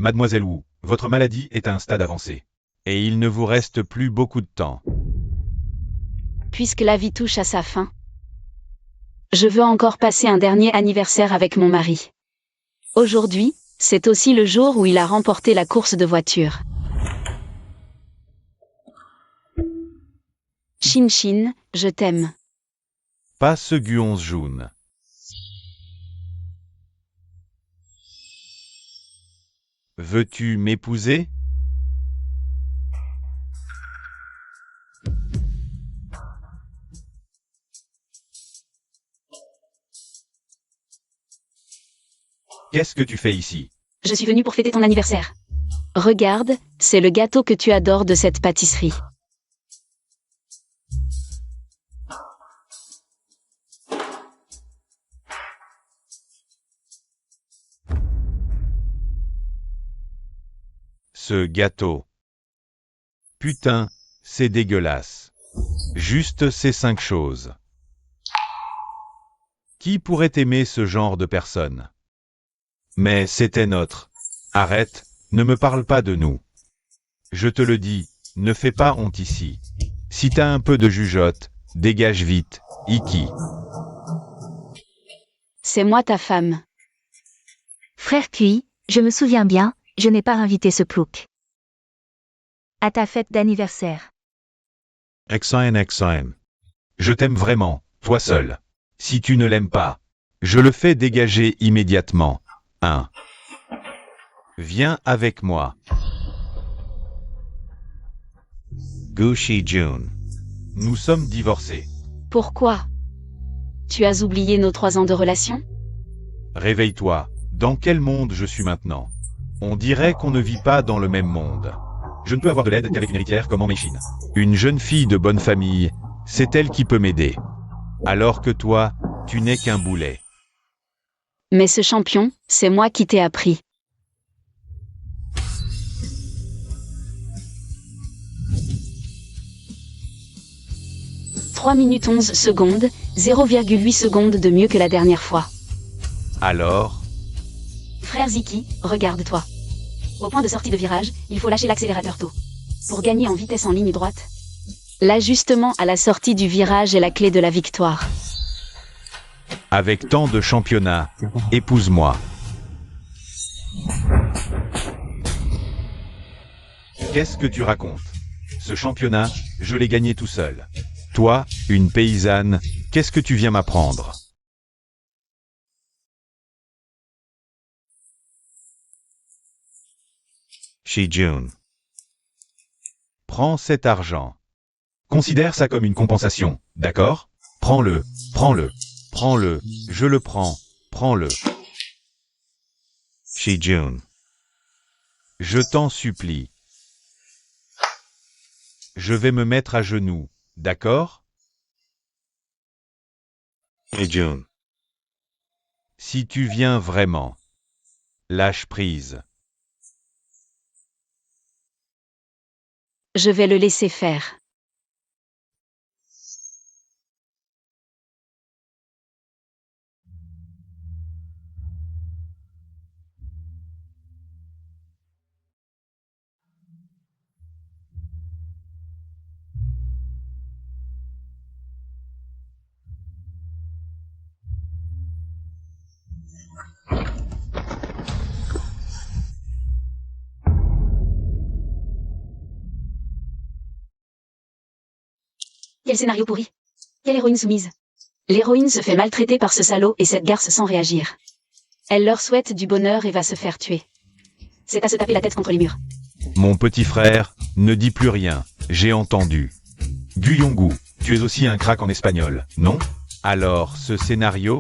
Mademoiselle Wu, votre maladie est à un stade avancé. Et il ne vous reste plus beaucoup de temps. Puisque la vie touche à sa fin, je veux encore passer un dernier anniversaire avec mon mari. Aujourd'hui, c'est aussi le jour où il a remporté la course de voiture. Shin Shin, je t'aime. Pas ce Guon Jun. Veux-tu m'épouser? Qu'est-ce que tu fais ici? Je suis venue pour fêter ton anniversaire. Regarde, c'est le gâteau que tu adores de cette pâtisserie. Ce gâteau. Putain, c'est dégueulasse. Juste ces 5 choses. Qui pourrait aimer ce genre de personne? Mais c'était notre. Arrête, ne me parle pas de nous. Je te le dis, ne fais pas honte ici. Si t'as un peu de jugeote, dégage vite, Iki. C'est moi ta femme. Frère Kui, je me souviens bien, je n'ai pas invité ce plouc. À ta fête d'anniversaire. Exine. Je t'aime vraiment, toi seul. Si tu ne l'aimes pas, je le fais dégager immédiatement. 1. Viens avec moi. Gushi Jun. Nous sommes divorcés. Pourquoi? Tu as oublié nos 3 ans de relation? Réveille-toi. Dans quel monde je suis maintenant? On dirait qu'on ne vit pas dans le même monde. Je ne peux avoir de l'aide qu'avec une héritière comme en Meishin. Une jeune fille de bonne famille, c'est elle qui peut m'aider. Alors que toi, tu n'es qu'un boulet. Mais ce champion, c'est moi qui t'ai appris. « 3 minutes 11 secondes, 0,8 secondes de mieux que la dernière fois. Alors? Frère Ziki, regarde-toi. Au point de sortie de virage, il faut lâcher l'accélérateur tôt. Pour gagner en vitesse en ligne droite. L'ajustement à la sortie du virage est la clé de la victoire. Avec tant de championnats, épouse-moi. Qu'est-ce que tu racontes? Ce championnat, je l'ai gagné tout seul. Toi, une paysanne, qu'est-ce que tu viens m'apprendre? Shijun. Prends cet argent. Considère ça comme une compensation, d'accord? Prends-le, prends-le, prends-le, je le prends, prends-le. Shijun. Je t'en supplie. Je vais me mettre à genoux, d'accord? Shijun. Si tu viens vraiment, lâche prise. Je vais le laisser faire. Quel scénario pourri. Quelle héroïne soumise. L'héroïne se fait maltraiter par ce salaud et cette garce sans réagir. Elle leur souhaite du bonheur et va se faire tuer. C'est à se taper la tête contre les murs. Mon petit frère, ne dis plus rien, j'ai entendu. Guyongu, tu es aussi un crack en espagnol, non? Alors, ce scénario?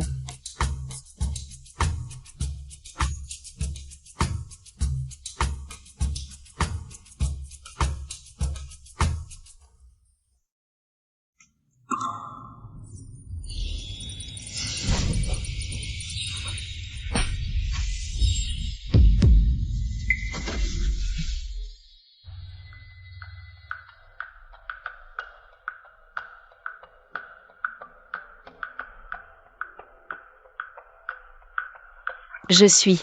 Je suis.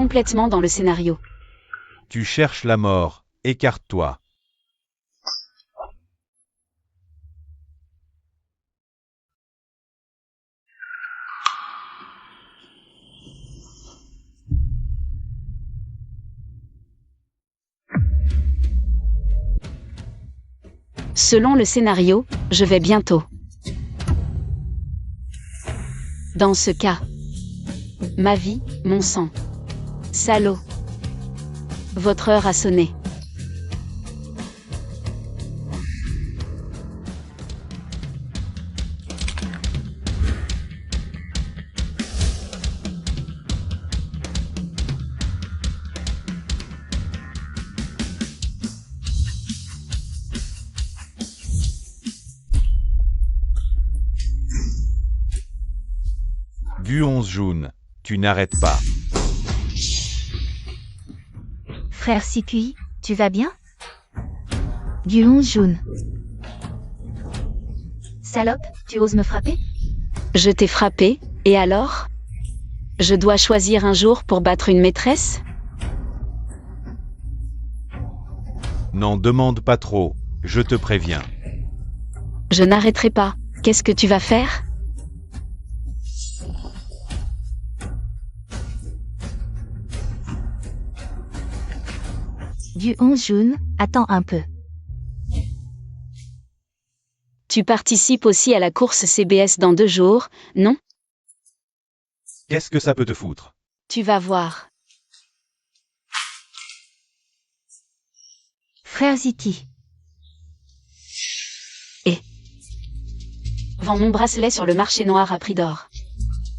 complètement dans le scénario. Tu cherches la mort, écarte-toi. Selon le scénario, je vais bientôt. Dans ce cas. Ma vie, mon sang. Salaud. Votre heure a sonné. Gu 11 Jun, tu n'arrêtes pas. Frère Sikui, tu vas bien? Guon Jun. Salope, tu oses me frapper? Je t'ai frappé, et alors? Je dois choisir un jour pour battre une maîtresse? N'en demande pas trop, je te préviens. Je n'arrêterai pas. Qu'est-ce que tu vas faire? Guon Jun, attends un peu. Tu participes aussi à la course CBS dans 2 jours, non? Qu'est-ce que ça peut te foutre? Tu vas voir. Frère Ziti. Vends mon bracelet sur le marché noir à prix d'or.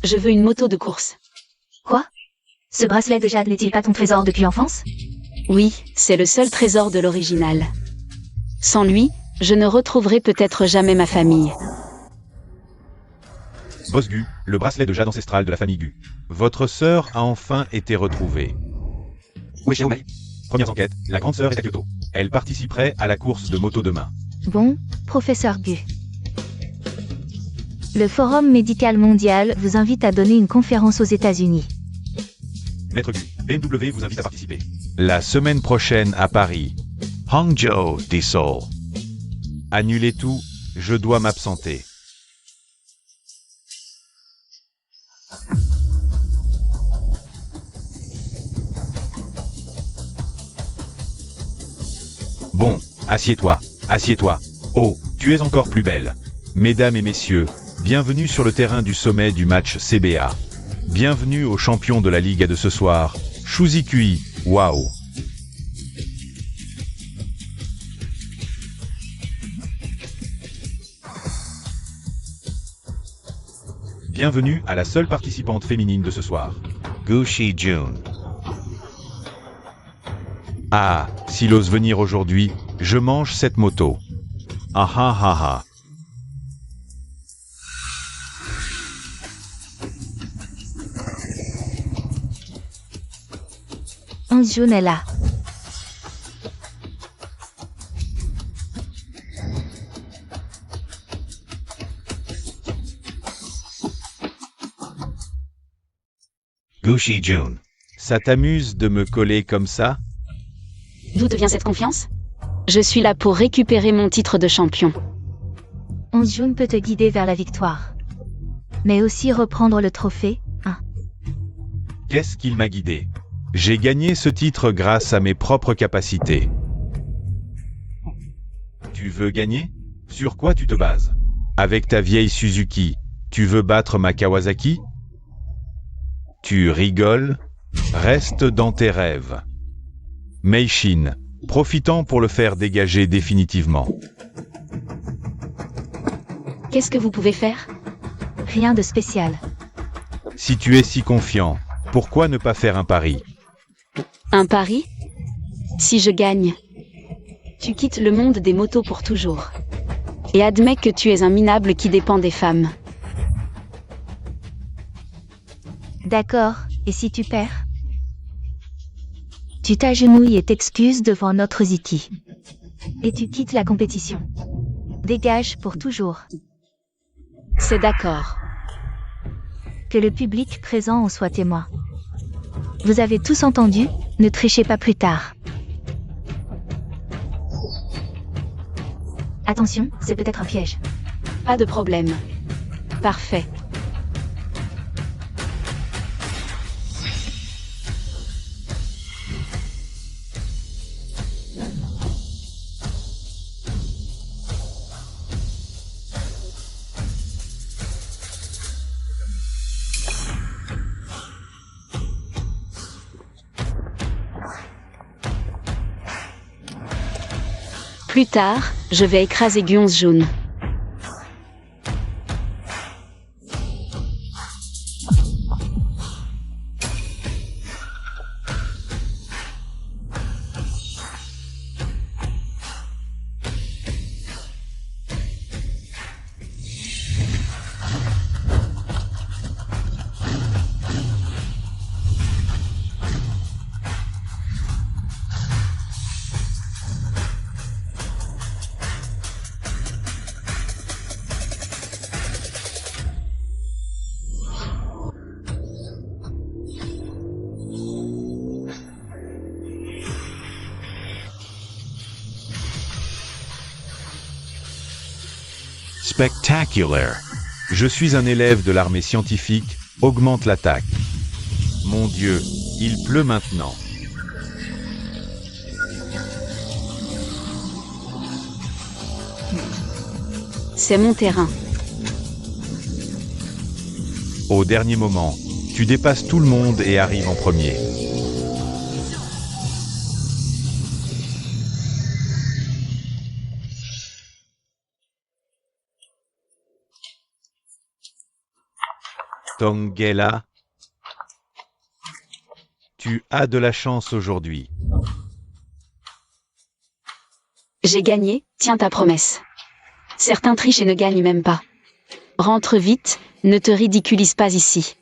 Je veux une moto de course. Quoi? Ce bracelet de jade n'est-il pas ton trésor depuis l'enfance? Oui, c'est le seul trésor de l'original. Sans lui, je ne retrouverai peut-être jamais ma famille. Boss Gu, le bracelet de jade ancestral de la famille Gu. Votre sœur a enfin été retrouvée. Où est Xiaomei? Premières enquêtes, la grande sœur est à Kyoto. Elle participerait à la course de moto demain. Bon, professeur Gu. Le Forum médical mondial vous invite à donner une conférence aux États-Unis. Maître Gu, BMW vous invite à participer. La semaine prochaine à Paris. Hangzhou, Seoul. Annulez tout, je dois m'absenter. Bon, assieds-toi, assieds-toi. Oh, tu es encore plus belle. Mesdames et messieurs, bienvenue sur le terrain du sommet du match CBA. Bienvenue au champion de la Ligue de ce soir, Shu Zikui, waouh. Bienvenue à la seule participante féminine de ce soir, Gu Shijun. Ah, s'il ose venir aujourd'hui, je mange cette moto. Ah ah ah ah. Jun est là. Gu Shijun. Ça t'amuse de me coller comme ça? D'où te vient cette confiance? Je suis là pour récupérer mon titre de champion. Jun peut te guider vers la victoire. Mais aussi reprendre le trophée, hein. Qu'est-ce qu'il m'a guidé? J'ai gagné ce titre grâce à mes propres capacités. Tu veux gagner? Sur quoi tu te bases? Avec ta vieille Suzuki, tu veux battre ma Kawasaki? Tu rigoles? Reste dans tes rêves. Meishin, profitant pour le faire dégager définitivement. Qu'est-ce que vous pouvez faire? Rien de spécial. Si tu es si confiant, pourquoi ne pas faire un pari? Un pari? Si je gagne, tu quittes le monde des motos pour toujours. Et admets que tu es un minable qui dépend des femmes. D'accord, et si tu perds? Tu t'agenouilles et t'excuses devant notre Ziti. Et tu quittes la compétition. Dégage pour toujours. C'est d'accord. Que le public présent en soit témoin. Vous avez tous entendu, ne trichez pas plus tard. Attention, c'est peut-être un piège. Pas de problème. Parfait. Plus tard, je vais écraser Guionce jaune. Spectacular. Je suis un élève de l'armée scientifique, augmente l'attaque. Mon Dieu, il pleut maintenant. C'est mon terrain. Au dernier moment, tu dépasses tout le monde et arrives en premier. Tongela, tu as de la chance aujourd'hui. J'ai gagné, tiens ta promesse. Certains trichent et ne gagnent même pas. Rentre vite, ne te ridiculise pas ici.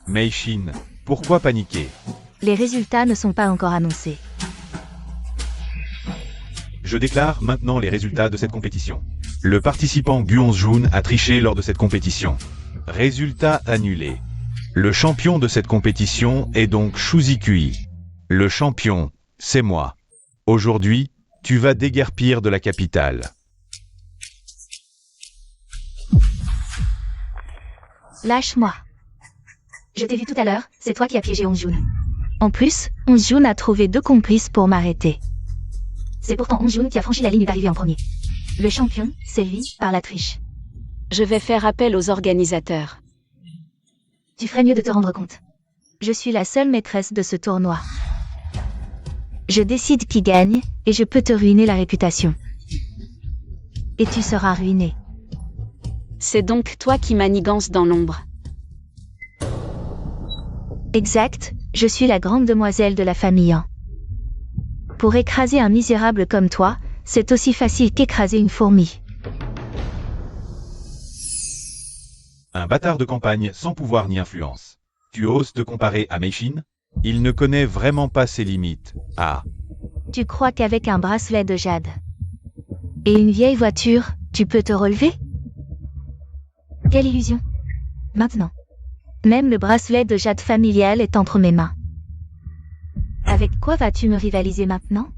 Meishin, pourquoi paniquer? Les résultats ne sont pas encore annoncés. Je déclare maintenant les résultats de cette compétition. Le participant Guionce jaune a triché lors de cette compétition. Résultat annulé. Le champion de cette compétition est donc Shuzikui. Le champion, c'est moi. Aujourd'hui, tu vas déguerpir de la capitale. Lâche-moi. Je t'ai vu tout à l'heure, c'est toi qui as piégé Onjun. En plus, Onjun a trouvé 2 complices pour m'arrêter. C'est pourtant Onjun qui a franchi la ligne d'arrivée en premier. Le champion, c'est lui, par la triche. Je vais faire appel aux organisateurs. Tu ferais mieux de te rendre compte. Je suis la seule maîtresse de ce tournoi. Je décide qui gagne, et je peux te ruiner la réputation. Et tu seras ruiné. C'est donc toi qui manigances dans l'ombre. Exact, je suis la grande demoiselle de la famille Han. Pour écraser un misérable comme toi, c'est aussi facile qu'écraser une fourmi. Un bâtard de campagne sans pouvoir ni influence. Tu oses te comparer à Meishin? Il ne connaît vraiment pas ses limites. Ah. Tu crois qu'avec un bracelet de jade et une vieille voiture, tu peux te relever? Quelle illusion! Maintenant. Même le bracelet de jade familial est entre mes mains. Avec quoi vas-tu me rivaliser maintenant?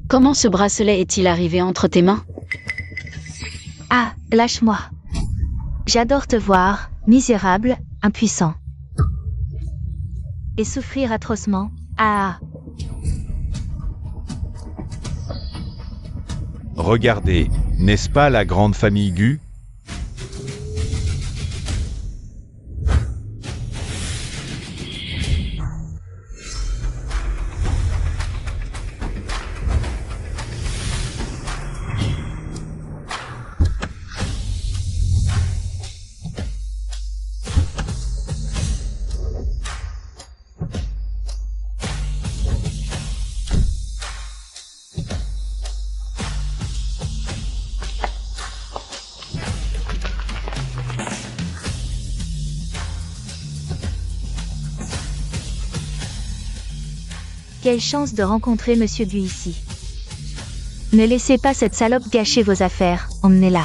Comment ce bracelet est-il arrivé entre tes mains? Ah, lâche-moi. J'adore te voir, misérable, impuissant. Et souffrir atrocement. Ah. Regardez, n'est-ce pas la grande famille Gu? Quelle chance de rencontrer Monsieur Gu ici. Ne laissez pas cette salope gâcher vos affaires, emmenez-la.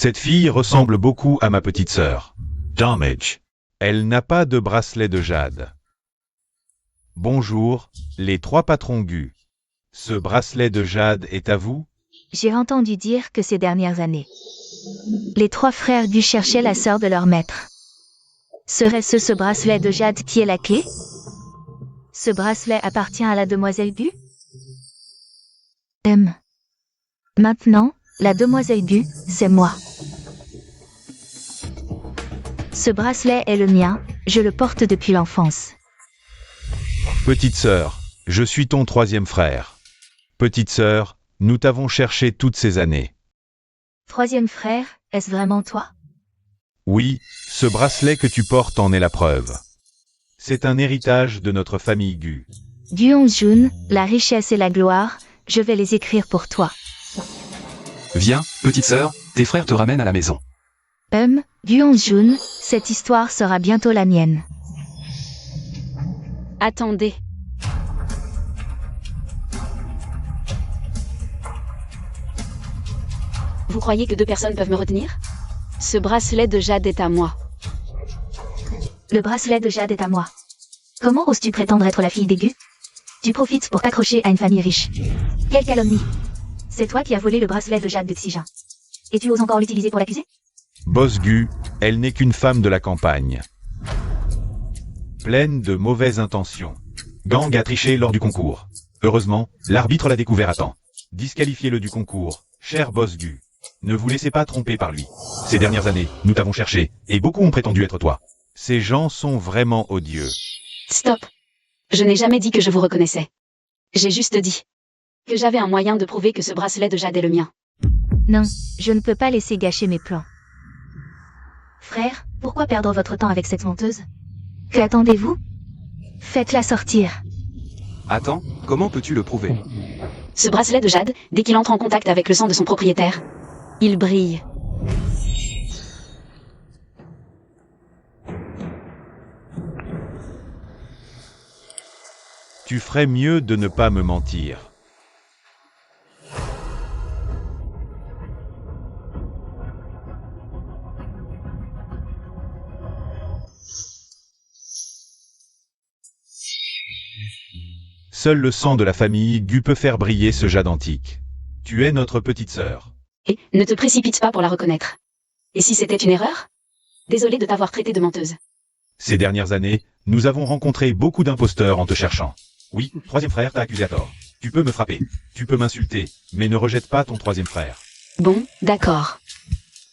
Cette fille ressemble beaucoup à ma petite sœur. Damage. Elle n'a pas de bracelet de jade. Bonjour, les trois patrons Gu. Ce bracelet de jade est à vous? J'ai entendu dire que ces dernières années, les trois frères Gu cherchaient la sœur de leur maître. Serait-ce ce bracelet de jade qui est la clé? Ce bracelet appartient à la demoiselle Gu? Maintenant, la demoiselle Gu, c'est moi. Ce bracelet est le mien, je le porte depuis l'enfance. Petite sœur, je suis ton troisième frère. Petite sœur, nous t'avons cherché toutes ces années. Troisième frère, est-ce vraiment toi? Oui, ce bracelet que tu portes en est la preuve. C'est un héritage de notre famille Gu. Guonjun, la richesse et la gloire, je vais les écrire pour toi. Viens, petite sœur, tes frères te ramènent à la maison. Guonjun, cette histoire sera bientôt la mienne. Attendez. Vous croyez que deux personnes peuvent me retenir? Ce bracelet de jade est à moi. Le bracelet de jade est à moi. Comment oses-tu prétendre être la fille des Gu? Tu profites pour t'accrocher à une famille riche. Quelle calomnie! C'est toi qui as volé le bracelet de jade de Xijin. Et tu oses encore l'utiliser pour l'accuser? Boss Gu, elle n'est qu'une femme de la campagne. Pleine de mauvaises intentions. Gang a triché lors du concours. Heureusement, l'arbitre l'a découvert à temps. Disqualifiez-le du concours, cher Boss Gu. Ne vous laissez pas tromper par lui. Ces dernières années, nous t'avons cherché, et beaucoup ont prétendu être toi. Ces gens sont vraiment odieux. Stop. Je n'ai jamais dit que je vous reconnaissais. J'ai juste dit que j'avais un moyen de prouver que ce bracelet de jade est le mien. Non, je ne peux pas laisser gâcher mes plans. Frère, pourquoi perdre votre temps avec cette menteuse? Que attendez-vous? Faites-la sortir. Attends, comment peux-tu le prouver? Ce bracelet de jade, dès qu'il entre en contact avec le sang de son propriétaire, il brille. Tu ferais mieux de ne pas me mentir. Seul le sang de la famille Gu peut faire briller ce jade antique. Tu es notre petite sœur. Et ne te précipite pas pour la reconnaître. Et si c'était une erreur? Désolé de t'avoir traité de menteuse. Ces dernières années, nous avons rencontré beaucoup d'imposteurs en te cherchant. Oui, troisième frère t'a accusé à tort. Tu peux me frapper, tu peux m'insulter, mais ne rejette pas ton troisième frère. Bon, d'accord.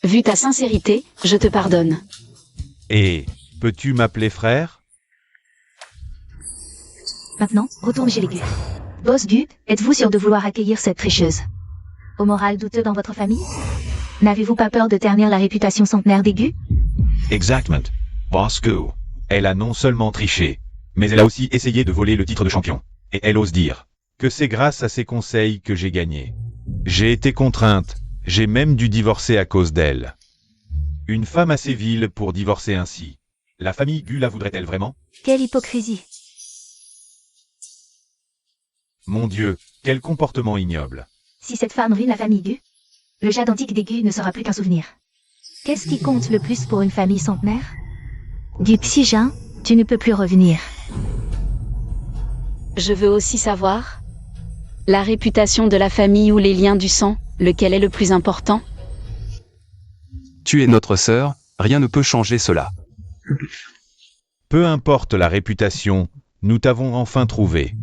Vu ta sincérité, je te pardonne. Et, peux-tu m'appeler frère? Maintenant, retourne chez les Gu. Boss Gu, êtes-vous sûr de vouloir accueillir cette tricheuse? Au moral douteux dans votre famille? N'avez-vous pas peur de ternir la réputation centenaire des Gu? Exactement. Boss Gu. Elle a non seulement triché, mais elle a aussi essayé de voler le titre de champion. Et elle ose dire que c'est grâce à ses conseils que j'ai gagné. J'ai été contrainte, j'ai même dû divorcer à cause d'elle. Une femme assez vile pour divorcer ainsi. La famille Gu la voudrait-elle vraiment? Quelle hypocrisie! Mon Dieu, quel comportement ignoble. Si cette femme ruine la famille Gu, le jade antique des Gu ne sera plus qu'un souvenir. Qu'est-ce qui compte le plus pour une famille centenaire? Du Xijin, tu ne peux plus revenir. Je veux aussi savoir la réputation de la famille ou les liens du sang, lequel est le plus important? Tu es notre sœur, rien ne peut changer cela. Peu importe la réputation, nous t'avons enfin trouvé.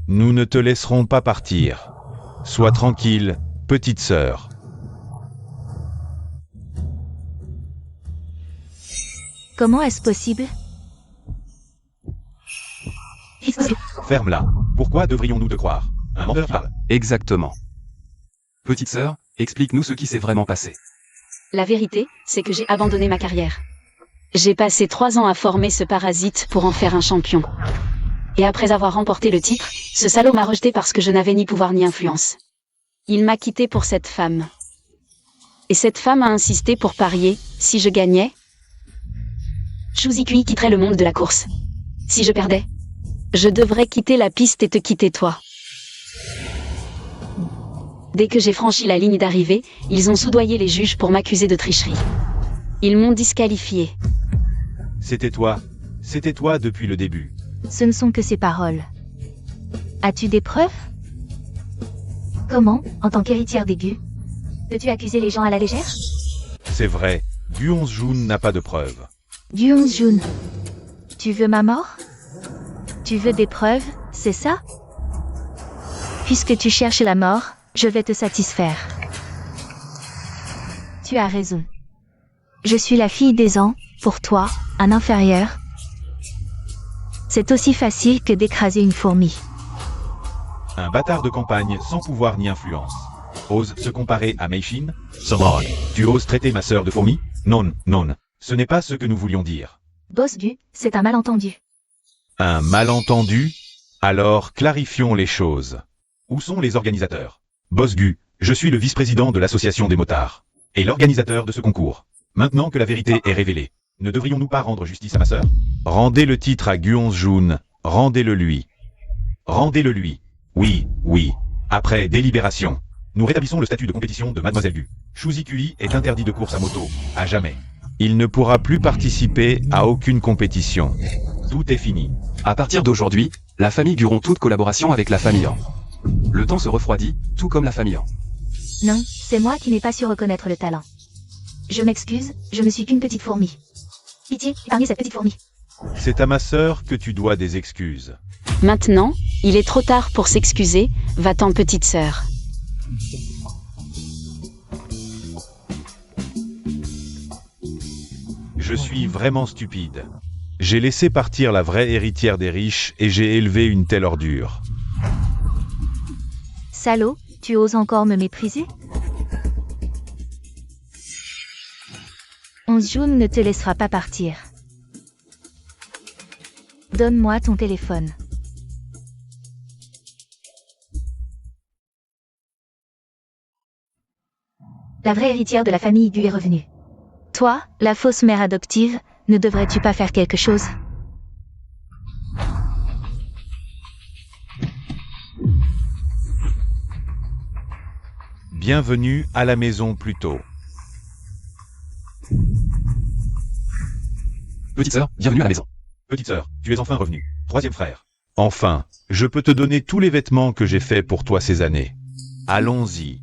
Nous ne te laisserons pas partir. Sois tranquille, petite sœur. Comment est-ce possible? Ferme-la. Pourquoi devrions-nous te croire? Un menteur parle. Exactement. Petite sœur, explique-nous ce qui s'est vraiment passé. La vérité, c'est que j'ai abandonné ma carrière. J'ai passé 3 ans à former ce parasite pour en faire un champion. Et après avoir remporté le titre, ce salaud m'a rejeté parce que je n'avais ni pouvoir ni influence. Il m'a quitté pour cette femme. Et cette femme a insisté pour parier, si je gagnais, Shuzikui quitterait le monde de la course. Si je perdais, je devrais quitter la piste et te quitter toi. Dès que j'ai franchi la ligne d'arrivée, ils ont soudoyé les juges pour m'accuser de tricherie. Ils m'ont disqualifié. C'était toi depuis le début. Ce ne sont que ces paroles. As-tu des preuves? Comment, en tant qu'héritière des Gu, peux-tu accuser les gens à la légère? C'est vrai, Guonzjun n'a pas de preuves. Guonjun, tu veux ma mort? Tu veux des preuves, c'est ça? Puisque tu cherches la mort, je vais te satisfaire. Tu as raison. Je suis la fille des ans, pour toi, un inférieur. C'est aussi facile que d'écraser une fourmi. Un bâtard de campagne sans pouvoir ni influence. Ose se comparer à Meishin? Tu oses traiter ma sœur de fourmi? Non, non. Ce n'est pas ce que nous voulions dire. Boss Gu, c'est un malentendu. Un malentendu? Alors clarifions les choses. Où sont les organisateurs? Boss Gu, je suis le vice-président de l'association des motards. Et l'organisateur de ce concours. Maintenant que la vérité est révélée, ne devrions-nous pas rendre justice à ma sœur? Rendez le titre à Guonzjun, rendez-le lui. Rendez-le lui. Oui, oui. Après délibération, nous rétablissons le statut de compétition de Mademoiselle Gu. Shuzikui est interdit de course à moto, à jamais. Il ne pourra plus participer à aucune compétition. Tout est fini. À partir d'aujourd'hui, la famille Gu rompt toute collaboration avec la famille Han. Le temps se refroidit, tout comme la famille Han. Non, c'est moi qui n'ai pas su reconnaître le talent. Je m'excuse, je ne suis qu'une petite fourmi. Pitié, épargnez cette petite fourmi. C'est à ma sœur que tu dois des excuses. Maintenant, il est trop tard pour s'excuser, va-t'en petite sœur. Je suis vraiment stupide. J'ai laissé partir la vraie héritière des riches et j'ai élevé une telle ordure. Salaud, tu oses encore me mépriser? Onzjun ne te laissera pas partir. Donne-moi ton téléphone. La vraie héritière de la famille Gu est revenue. Toi, la fausse mère adoptive, ne devrais-tu pas faire quelque chose? Bienvenue à la maison plus tôt. Petite sœur, bienvenue à la maison. Petite sœur, tu es enfin revenue. Troisième frère. Enfin, je peux te donner tous les vêtements que j'ai faits pour toi ces années. Allons-y.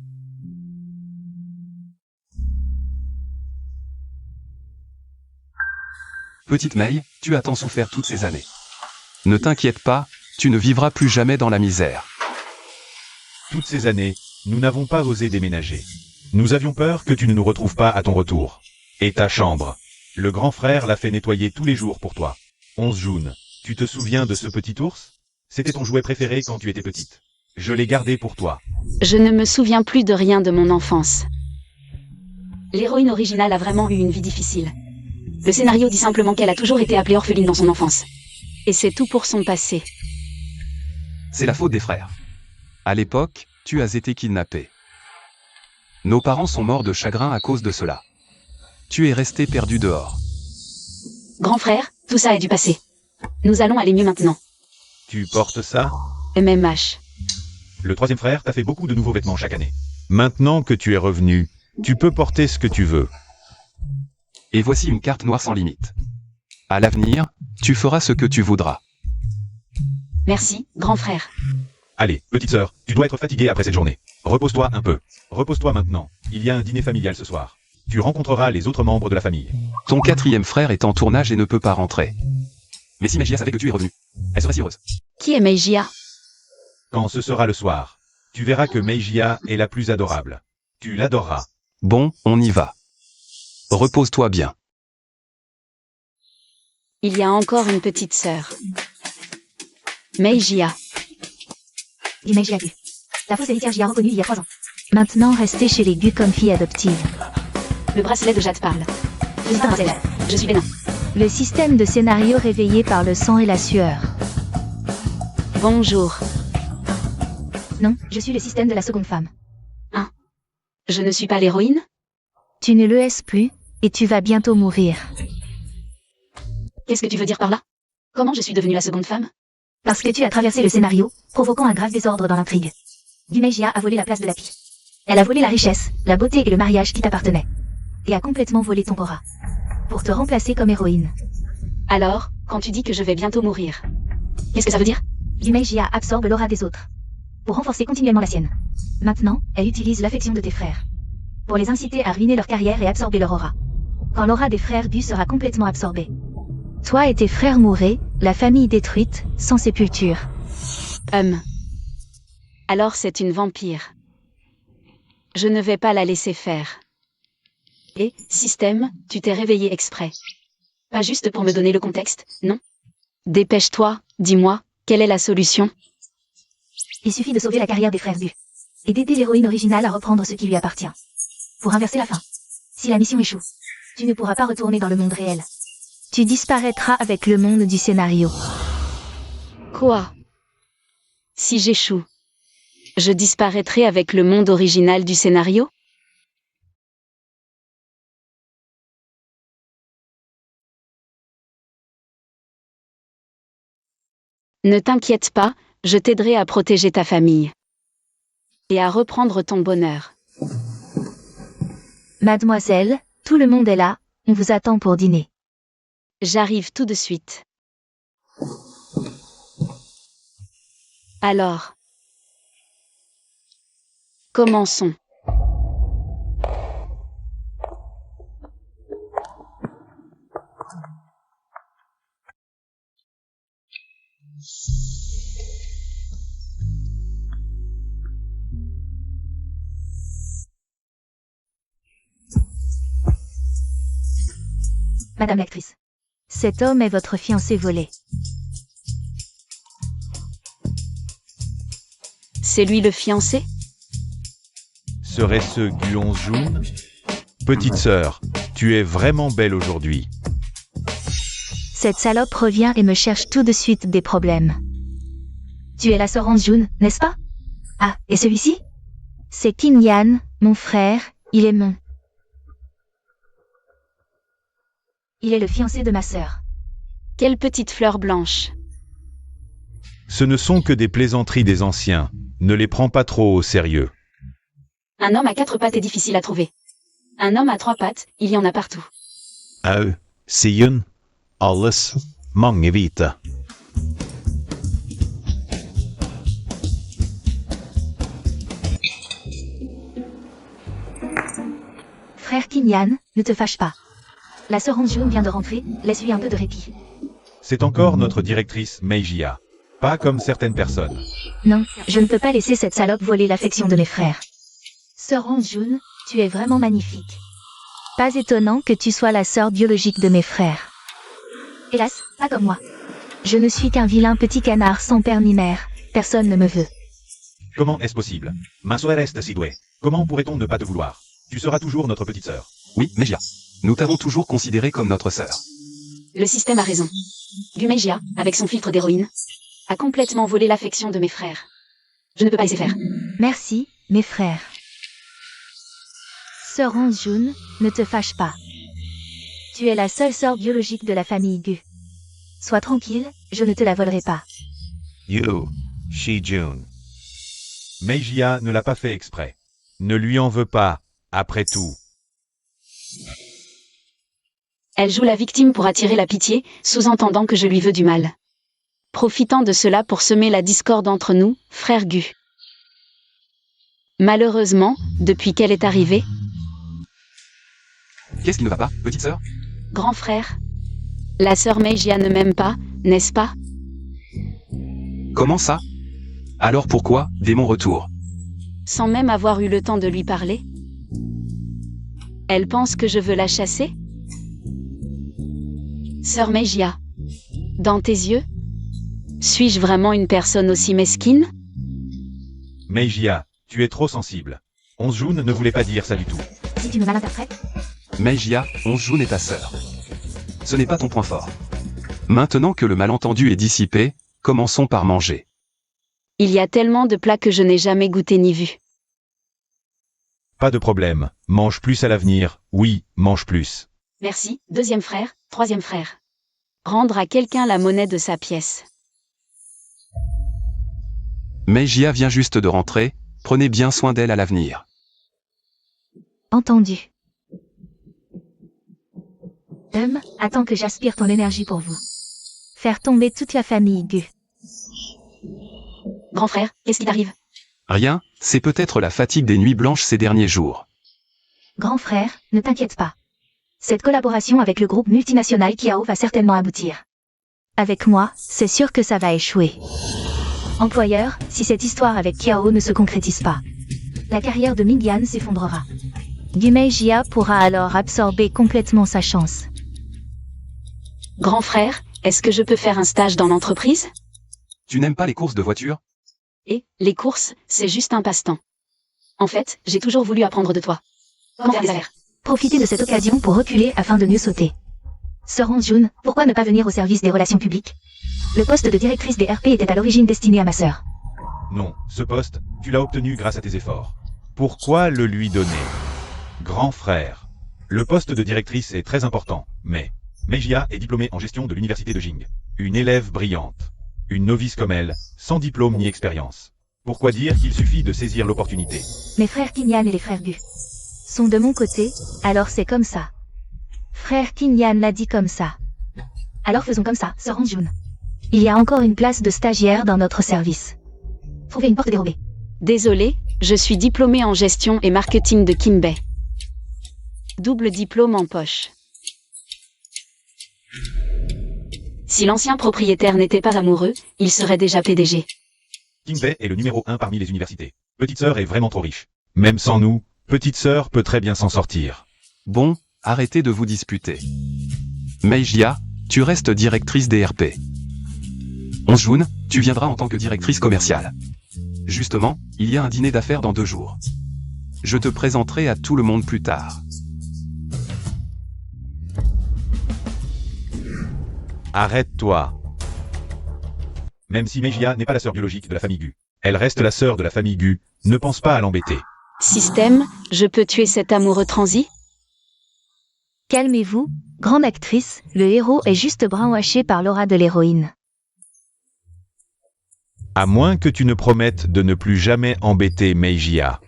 Petite Mei, tu as tant souffert toutes ces années. Ne t'inquiète pas, tu ne vivras plus jamais dans la misère. Toutes ces années, nous n'avons pas osé déménager. Nous avions peur que tu ne nous retrouves pas à ton retour. Et ta chambre. Le grand frère l'a fait nettoyer tous les jours pour toi. Onzjun, tu te souviens de ce petit ours? C'était ton jouet préféré quand tu étais petite. Je l'ai gardé pour toi. Je ne me souviens plus de rien de mon enfance. L'héroïne originale a vraiment eu une vie difficile. Le scénario dit simplement qu'elle a toujours été appelée orpheline dans son enfance. Et c'est tout pour son passé. C'est la faute des frères. À l'époque, tu as été kidnappé. Nos parents sont morts de chagrin à cause de cela. Tu es resté perdu dehors. Grand frère, tout ça est du passé. Nous allons aller mieux maintenant. Tu portes ça? MMH. Le troisième frère t'a fait beaucoup de nouveaux vêtements chaque année. Maintenant que tu es revenu, tu peux porter ce que tu veux. Et voici une carte noire sans limite. À l'avenir, tu feras ce que tu voudras. Merci, grand frère. Allez, petite sœur, tu dois être fatiguée après cette journée. Repose-toi un peu. Repose-toi maintenant. Il y a un dîner familial ce soir. Tu rencontreras les autres membres de la famille. Ton quatrième frère est en tournage et ne peut pas rentrer. Mais si Meijia savait que tu es revenu, elle serait si heureuse. Qui est Meijia? Quand ce sera le soir, tu verras que Meijia est la plus adorable. Tu l'adoreras. Bon, on y va. Repose-toi bien. Il y a encore une petite sœur. Meijia. Dit Meijia Gu. La fausse héritière J a reconnu il y a 3 ans. Maintenant restez chez les Gu comme fille adoptive. Le bracelet de Jade parle. Je suis Razel. Je suis Bénin. Le système de scénario réveillé par le sang et la sueur. Bonjour. Non, je suis le système de la seconde femme. Je ne suis pas l'héroïne? Tu ne le es plus, et tu vas bientôt mourir. Qu'est-ce que tu veux dire par là? Comment je suis devenue la seconde femme? Parce que tu as traversé le scénario, provoquant un grave désordre dans l'intrigue. Meijia a volé la place de Lapi. Elle a volé la richesse, la beauté et le mariage qui t'appartenaient. Et a complètement volé ton aura. Pour te remplacer comme héroïne. Alors, quand tu dis que je vais bientôt mourir, qu'est-ce que ça veut dire? L'Imagia absorbe l'aura des autres. Pour renforcer continuellement la sienne. Maintenant, elle utilise l'affection de tes frères. Pour les inciter à ruiner leur carrière et absorber leur aura. Quand l'aura des frères Gu sera complètement absorbée. Toi et tes frères mourrez, la famille détruite, sans sépulture. Alors c'est une vampire. Je ne vais pas la laisser faire. Et, système, tu t'es réveillé exprès. Pas juste pour me donner le contexte, non? Dépêche-toi, dis-moi, quelle est la solution? Il suffit de sauver la carrière des frères Gu. Et d'aider l'héroïne originale à reprendre ce qui lui appartient. Pour inverser la fin. Si la mission échoue, tu ne pourras pas retourner dans le monde réel. Tu disparaîtras avec le monde du scénario. Quoi? Si j'échoue, je disparaîtrai avec le monde original du scénario? Ne t'inquiète pas, je t'aiderai à protéger ta famille. Et à reprendre ton bonheur. Mademoiselle, tout le monde est là, on vous attend pour dîner. J'arrive tout de suite. Alors, commençons. Madame l'actrice. Cet homme est votre fiancé volé. C'est lui le fiancé? Serait-ce Guonjun? Petite sœur, tu es vraiment belle aujourd'hui. Cette salope revient et me cherche tout de suite des problèmes. Tu es la sœur Hanjun, n'est-ce pas? Ah, et celui-ci? C'est Kim Yan, mon frère, il est mon... Il est le fiancé de ma sœur. Quelle petite fleur blanche. Ce ne sont que des plaisanteries des anciens, ne les prends pas trop au sérieux. Un homme à 4 pattes est difficile à trouver. Un homme à 3 pattes, il y en a partout. Sien, alles, mange vita. Frère Kim Yan, ne te fâche pas. La sœur Hanjun vient de rentrer, laisse-lui un peu de répit. C'est encore notre directrice Meijia. Pas comme certaines personnes. Non, je ne peux pas laisser cette salope voler l'affection de mes frères. Sœur Hanjun, tu es vraiment magnifique. Pas étonnant que tu sois la sœur biologique de mes frères. Hélas, pas comme moi. Je ne suis qu'un vilain petit canard sans père ni mère, personne ne me veut. Comment est-ce possible? Ma sœur est Sidway. Comment pourrait-on ne pas te vouloir? Tu seras toujours notre petite sœur. Oui, Meijia. Nous t'avons toujours considéré comme notre sœur. Le système a raison. Gumeijia, avec son filtre d'héroïne, a complètement volé l'affection de mes frères. Je ne peux pas laisser faire. Merci, mes frères. Sœur Hanjun, ne te fâche pas. Tu es la seule sœur biologique de la famille Gu. Sois tranquille, je ne te la volerai pas. You, Shi-jun. Meijia ne l'a pas fait exprès. Ne lui en veux pas, après tout. Elle joue la victime pour attirer la pitié, sous-entendant que je lui veux du mal. Profitant de cela pour semer la discorde entre nous, frères Gu. Malheureusement, depuis qu'elle est arrivée, Qu'est-ce qui ne va pas, petite sœur? grand frère, la sœur Meijia ne m'aime pas, n'est-ce pas? Comment ça? Alors pourquoi, dès mon retour? Sans même avoir eu le temps de lui parler? Elle pense que je veux la chasser? Sœur Meijia, dans tes yeux, suis-je vraiment une personne aussi mesquine? Meijia, tu es trop sensible. Hanjun ne voulait pas dire ça du tout. Si tu me malinterprètes, Meijia, Hanjun est ta sœur. Ce n'est pas ton point fort. Maintenant que le malentendu est dissipé, commençons par manger. Il y a tellement de plats que je n'ai jamais goûté ni vu. Pas de problème, mange plus à l'avenir, oui, mange plus. Merci, deuxième frère, troisième frère. Rendre à quelqu'un la monnaie de sa pièce. Meijia vient juste de rentrer, prenez bien soin d'elle à l'avenir. Entendu. Attends que j'aspire ton énergie pour vous. Faire tomber toute la famille Gu. Grand frère, qu'est-ce qui t'arrive? Rien, c'est peut-être la fatigue des nuits blanches ces derniers jours. Grand frère, ne t'inquiète pas. Cette collaboration avec le groupe multinational Kiao va certainement aboutir. Avec moi, c'est sûr que ça va échouer. Employeur, si cette histoire avec Kiao ne se concrétise pas, la carrière de Mingyan s'effondrera. Gumei Jia pourra alors absorber complètement sa chance. Grand frère, est-ce que je peux faire un stage dans l'entreprise? Tu n'aimes pas les courses de voiture? Et, les courses, c'est juste un passe-temps. En fait, j'ai toujours voulu apprendre de toi. Comment faire des affaires? Profitez de cette occasion pour reculer afin de mieux sauter. Sœur Jun, pourquoi ne pas venir au service des relations publiques? Le poste de directrice des RP était à l'origine destiné à ma sœur. Non, ce poste, tu l'as obtenu grâce à tes efforts. Pourquoi le lui donner? Grand frère. Le poste de directrice est très important, mais Meijia est diplômée en gestion de l'université de Jing. Une élève brillante. Une novice comme elle, sans diplôme ni expérience. Pourquoi dire qu'il suffit de saisir l'opportunité? Mes frères Kinyan et les frères Gu sont de mon côté, alors c'est comme ça. Frère Kinyan l'a dit comme ça. Alors faisons comme ça, sœur Jun. Il y a encore une place de stagiaire dans notre service. Trouvez une porte dérobée. Désolé, je suis diplômée en gestion et marketing de Kinbei. Double diplôme en poche. Si l'ancien propriétaire n'était pas amoureux, il serait déjà PDG. Kinbei est le numéro 1 parmi les universités. Petite sœur est vraiment trop riche. Même sans nous, petite sœur peut très bien s'en sortir. Bon, arrêtez de vous disputer. Meijia, tu restes directrice des RP. Jun, tu viendras en tant que directrice commerciale. Justement, il y a un dîner d'affaires dans 2 jours. Je te présenterai à tout le monde plus tard. Arrête-toi. Même si Meijia n'est pas la sœur biologique de la famille Gu, elle reste la sœur de la famille Gu, ne pense pas à l'embêter. Système, je peux tuer cet amoureux transi? Calmez-vous, grande actrice, le héros est juste brainwashé par l'aura de l'héroïne. À moins que tu ne promettes de ne plus jamais embêter Meijia.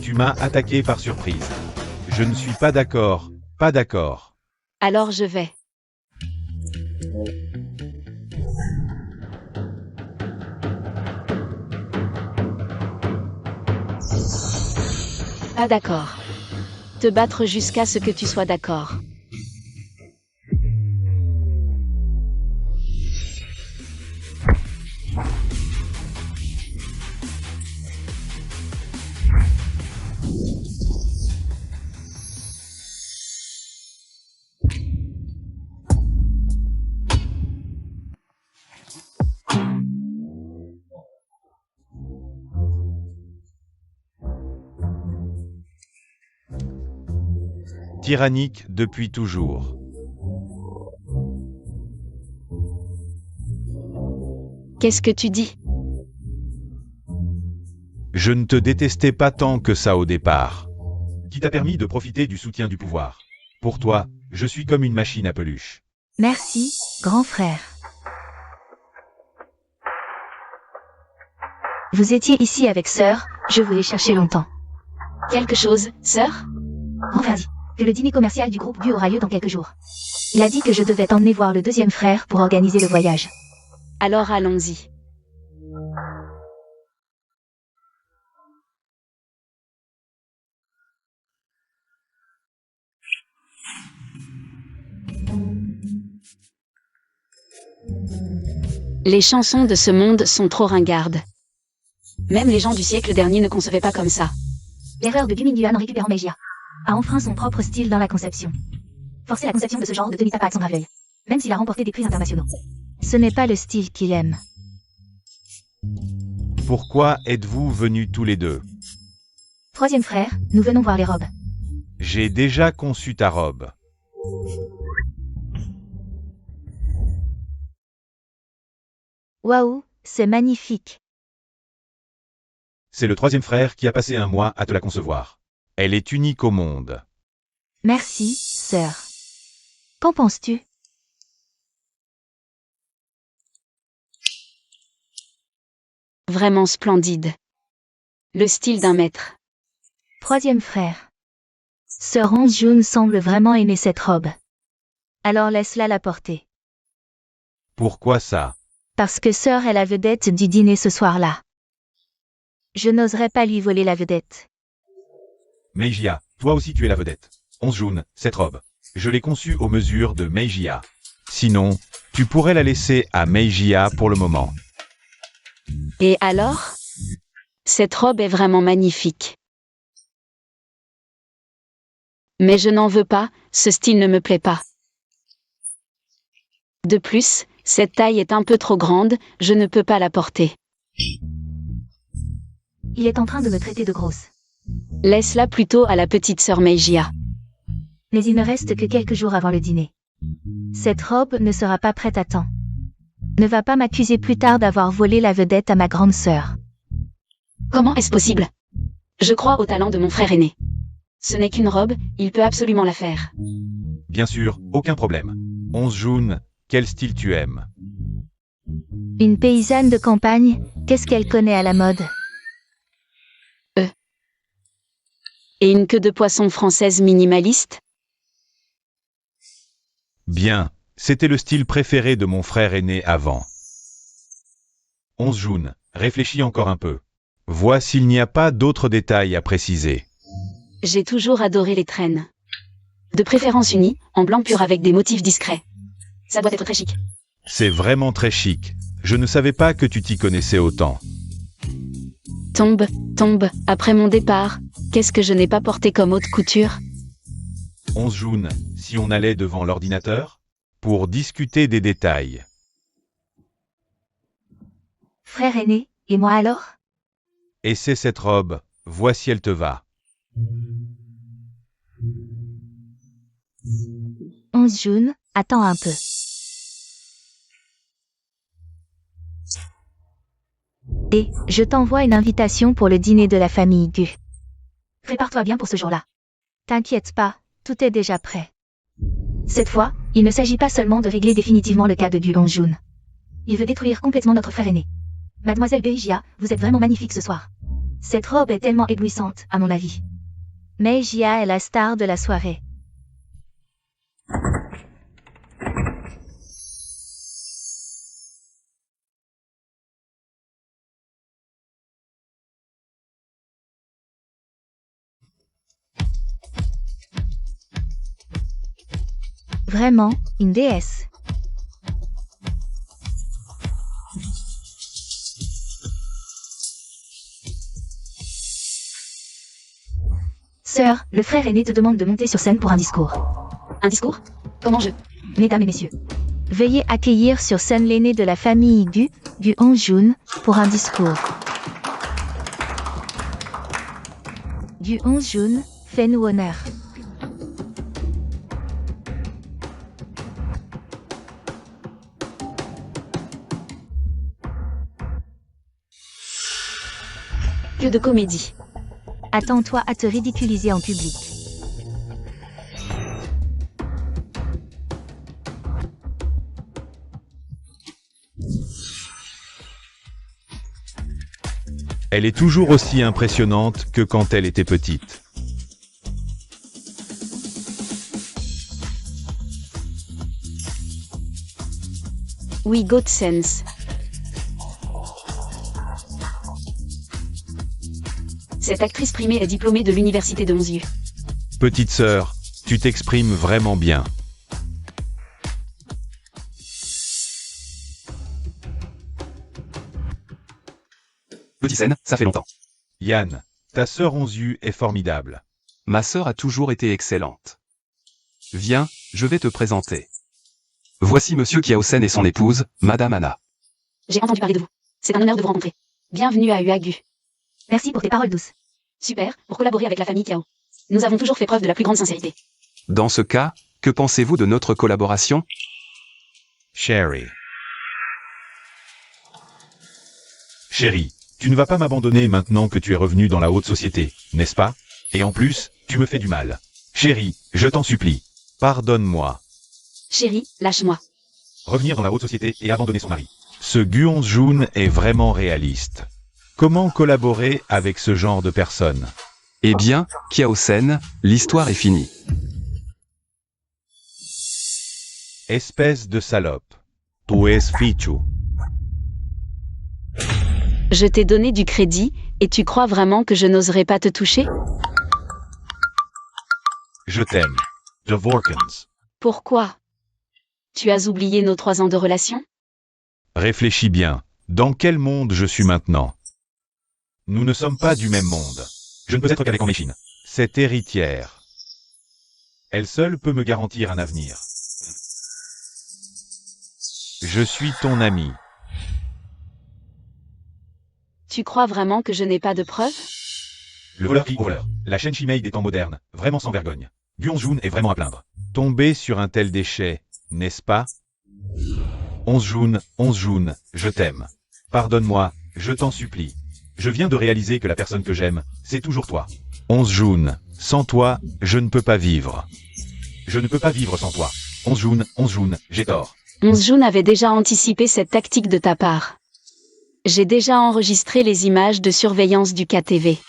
Tu m'as attaqué par surprise. Je ne suis pas d'accord, pas d'accord. Alors je vais. Pas d'accord. Te battre jusqu'à ce que tu sois d'accord. Tyrannique depuis toujours. Qu'est-ce que tu dis? Je ne te détestais pas tant que ça au départ. Qui t'a permis de profiter du soutien du pouvoir. Pour toi, je suis comme une machine à peluche. Merci, grand frère. Vous étiez ici avec sœur, je vous ai cherché longtemps. Quelque chose, sœur? Grand frère dit que le dîner commercial du groupe Gu aura lieu dans quelques jours. Il a dit que je devais t'emmener voir le deuxième frère pour organiser le voyage. Alors allons-y. Les chansons de ce monde sont trop ringardes. Même les gens du siècle dernier ne concevaient pas comme ça. L'erreur de Gu Mingyuan en récupérant Meijia a enfreint son propre style dans la conception. Forcer la conception de ce genre de tenue tape à son graveuil, même s'il a remporté des prix internationaux. Ce n'est pas le style qu'il aime. Pourquoi êtes-vous venus tous les deux? Troisième frère, nous venons voir les robes. J'ai déjà conçu ta robe. Waouh, c'est magnifique. C'est le troisième frère qui a passé un mois à te la concevoir. Elle est unique au monde. Merci, sœur. Qu'en penses-tu? Vraiment splendide. Le style d'un maître. Troisième frère. Sœur June semble vraiment aimer cette robe. Alors laisse-la la porter. Pourquoi ça? Parce que sœur est la vedette du dîner ce soir-là. Je n'oserais pas lui voler la vedette. Meijia, toi aussi tu es la vedette. June, cette robe. Je l'ai conçue aux mesures de Meijia. Sinon, tu pourrais la laisser à Meijia pour le moment. Et alors? Cette robe est vraiment magnifique. Mais je n'en veux pas, ce style ne me plaît pas. De plus, cette taille est un peu trop grande, je ne peux pas la porter. Il est en train de me traiter de grosse. Laisse-la plutôt à la petite sœur Meijia. Mais il ne reste que quelques jours avant le dîner. Cette robe ne sera pas prête à temps. Ne va pas m'accuser plus tard d'avoir volé la vedette à ma grande sœur. Comment est-ce possible? Je crois au talent de mon frère aîné. Ce n'est qu'une robe, il peut absolument la faire. Bien sûr, aucun problème. June, quel style tu aimes? Une paysanne de campagne, qu'est-ce qu'elle connaît à la mode? Et une queue de poisson française minimaliste? Bien, c'était le style préféré de mon frère aîné avant. June, réfléchis encore un peu. Vois s'il n'y a pas d'autres détails à préciser. J'ai toujours adoré les traînes. De préférence unies, en blanc pur avec des motifs discrets. Ça doit être très chic. C'est vraiment très chic. Je ne savais pas que tu t'y connaissais autant. Tombe, après mon départ, qu'est-ce que je n'ai pas porté comme haute couture? June, si on allait devant l'ordinateur? Pour discuter des détails. Frère aîné, et moi alors? Et c'est cette robe, vois si elle te va. June, attends un peu. Et, je t'envoie une invitation pour le dîner de la famille Gu. Prépare-toi bien pour ce jour-là. T'inquiète pas, tout est déjà prêt. Cette fois, il ne s'agit pas seulement de régler définitivement le cas de Gu June. Il veut détruire complètement notre frère aîné. Mademoiselle Meijia, vous êtes vraiment magnifique ce soir. Cette robe est tellement éblouissante, à mon avis. Meijia est la star de la soirée. Vraiment, une déesse. Sœur, le frère aîné te demande de monter sur scène pour un discours. Un discours? Comment je... Mesdames et messieurs, veuillez accueillir sur scène l'aîné de la famille Gu June, pour un discours. Gu June, fais-nous honneur. Que de comédie. Attends-toi à te ridiculiser en public. Elle est toujours aussi impressionnante que quand elle était petite. We got sense. Cette actrice primée est diplômée de l'université de Honshu. Petite sœur, tu t'exprimes vraiment bien. Petite scène, ça fait longtemps. Yann, ta sœur Honshu est formidable. Ma sœur a toujours été excellente. Viens, je vais te présenter. Voici Monsieur Kiaosen et son épouse, Madame Anna. J'ai entendu parler de vous. C'est un honneur de vous rencontrer. Bienvenue à Uagu. Merci pour tes paroles douces. Super, pour collaborer avec la famille Kiao. Nous avons toujours fait preuve de la plus grande sincérité. Dans ce cas, que pensez-vous de notre collaboration? Chérie. Chérie, tu ne vas pas m'abandonner maintenant que tu es revenu dans la haute société, n'est-ce pas? Et en plus, tu me fais du mal. Chérie, je t'en supplie. Pardonne-moi. Chérie, lâche-moi. Revenir dans la haute société et abandonner son mari. Ce Gu June est vraiment réaliste. Comment collaborer avec ce genre de personnes? Eh bien, Kiao-sen, l'histoire est finie. Espèce de salope. Tu es fichu. Je t'ai donné du crédit, et tu crois vraiment que je n'oserais pas te toucher? Je t'aime. Dvorkins. Pourquoi? Tu as oublié nos 3 ans de relation? Réfléchis bien. Dans quel monde je suis maintenant? Nous ne sommes pas du même monde. Je ne peux être qu'avec Meishin. Cette héritière. Elle seule peut me garantir un avenir. Je suis ton ami. Tu crois vraiment que je n'ai pas de preuves? Le voleur qui voleur. La chaîne Shimei des temps modernes. Vraiment sans vergogne. Gu-Onjun est vraiment à plaindre. Tomber sur un tel déchet, n'est-ce pas? Onjun, je t'aime. Pardonne-moi, je t'en supplie. Je viens de réaliser que la personne que j'aime, c'est toujours toi. Onjun, sans toi, je ne peux pas vivre. Je ne peux pas vivre sans toi. Onjun, j'ai tort. Onjun avait déjà anticipé cette tactique de ta part. J'ai déjà enregistré les images de surveillance du KTV.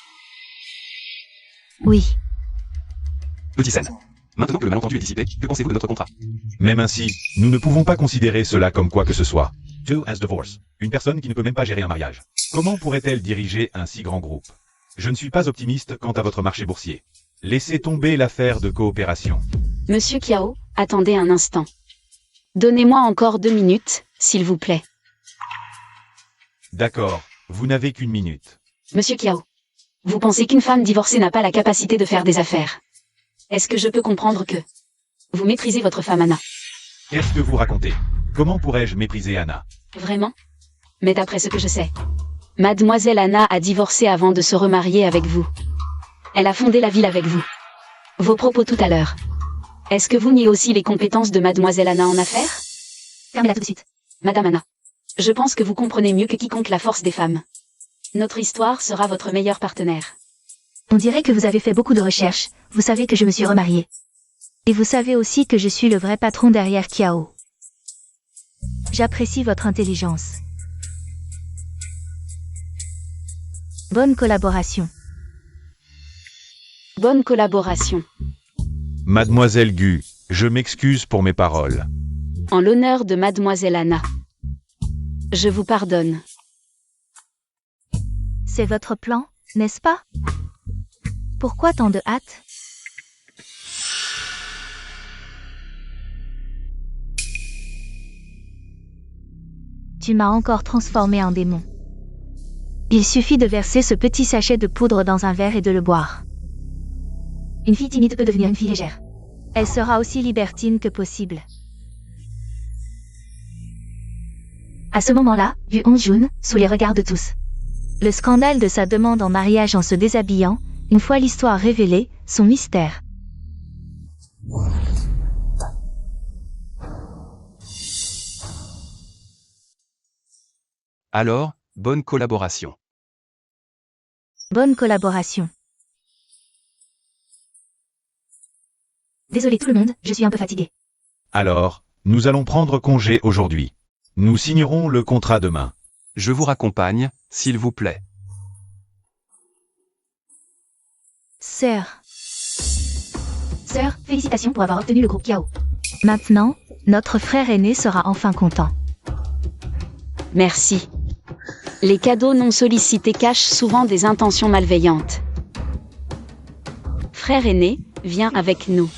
Oui. Petite scène. Maintenant que le malentendu est dissipé, que pensez-vous de notre contrat? Même ainsi, nous ne pouvons pas considérer cela comme quoi que ce soit. Two as divorce. Une personne qui ne peut même pas gérer un mariage. Comment pourrait-elle diriger un si grand groupe? Je ne suis pas optimiste quant à votre marché boursier. Laissez tomber l'affaire de coopération. Monsieur Kiao, attendez un instant. Donnez-moi encore 2 minutes, s'il vous plaît. D'accord, vous n'avez qu'une minute. Monsieur Kiao, vous pensez qu'une femme divorcée n'a pas la capacité de faire des affaires? Est-ce que je peux comprendre que vous méprisez votre femme Anna? Qu'est-ce que vous racontez? Comment pourrais-je mépriser Anna? Vraiment? Mais d'après ce que je sais, Mademoiselle Anna a divorcé avant de se remarier avec vous. Elle a fondé la ville avec vous. Vos propos tout à l'heure. Est-ce que vous niez aussi les compétences de Mademoiselle Anna en affaires? Fermez-la tout de suite. Madame Anna, je pense que vous comprenez mieux que quiconque la force des femmes. Notre histoire sera votre meilleur partenaire. On dirait que vous avez fait beaucoup de recherches. Vous savez que je me suis remariée. Et vous savez aussi que je suis le vrai patron derrière Kiao. J'apprécie votre intelligence. Bonne collaboration. Bonne collaboration. Mademoiselle Gu, je m'excuse pour mes paroles. En l'honneur de Mademoiselle Anna. Je vous pardonne. C'est votre plan, n'est-ce pas? Pourquoi tant de hâte? Tu m'as encore transformé en démon. Il suffit de verser ce petit sachet de poudre dans un verre et de le boire. Une fille timide peut devenir une fille légère. Elle sera aussi libertine que possible. À ce moment-là, vu Onjun, sous les regards de tous. Le scandale de sa demande en mariage en se déshabillant, une fois l'histoire révélée, son mystère. Alors, bonne collaboration. Bonne collaboration. Désolé tout le monde, je suis un peu fatigué. Alors, nous allons prendre congé aujourd'hui. Nous signerons le contrat demain. Je vous raccompagne, s'il vous plaît. Sœur, félicitations pour avoir obtenu le groupe Kiao. Maintenant, notre frère aîné sera enfin content. Merci. Les cadeaux non sollicités cachent souvent des intentions malveillantes. Frère aîné, viens avec nous.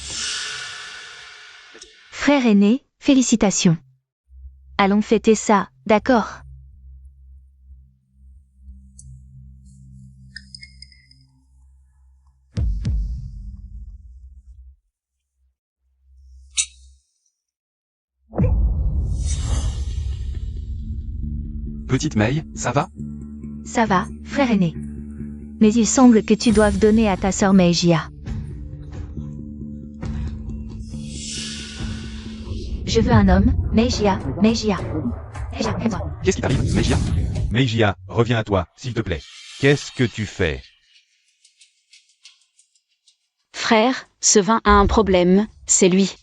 Frère aîné, félicitations. Allons fêter ça, d'accord? Petite Mei, ça va? Ça va, frère aîné. Mais il semble que tu doives donner à ta sœur Meijia. Je veux un homme, Meijia. Aide-moi. Qu'est-ce qui t'arrive, Meijia? Meijia, reviens à toi, s'il te plaît. Qu'est-ce que tu fais? Frère, ce vin a un problème, c'est lui.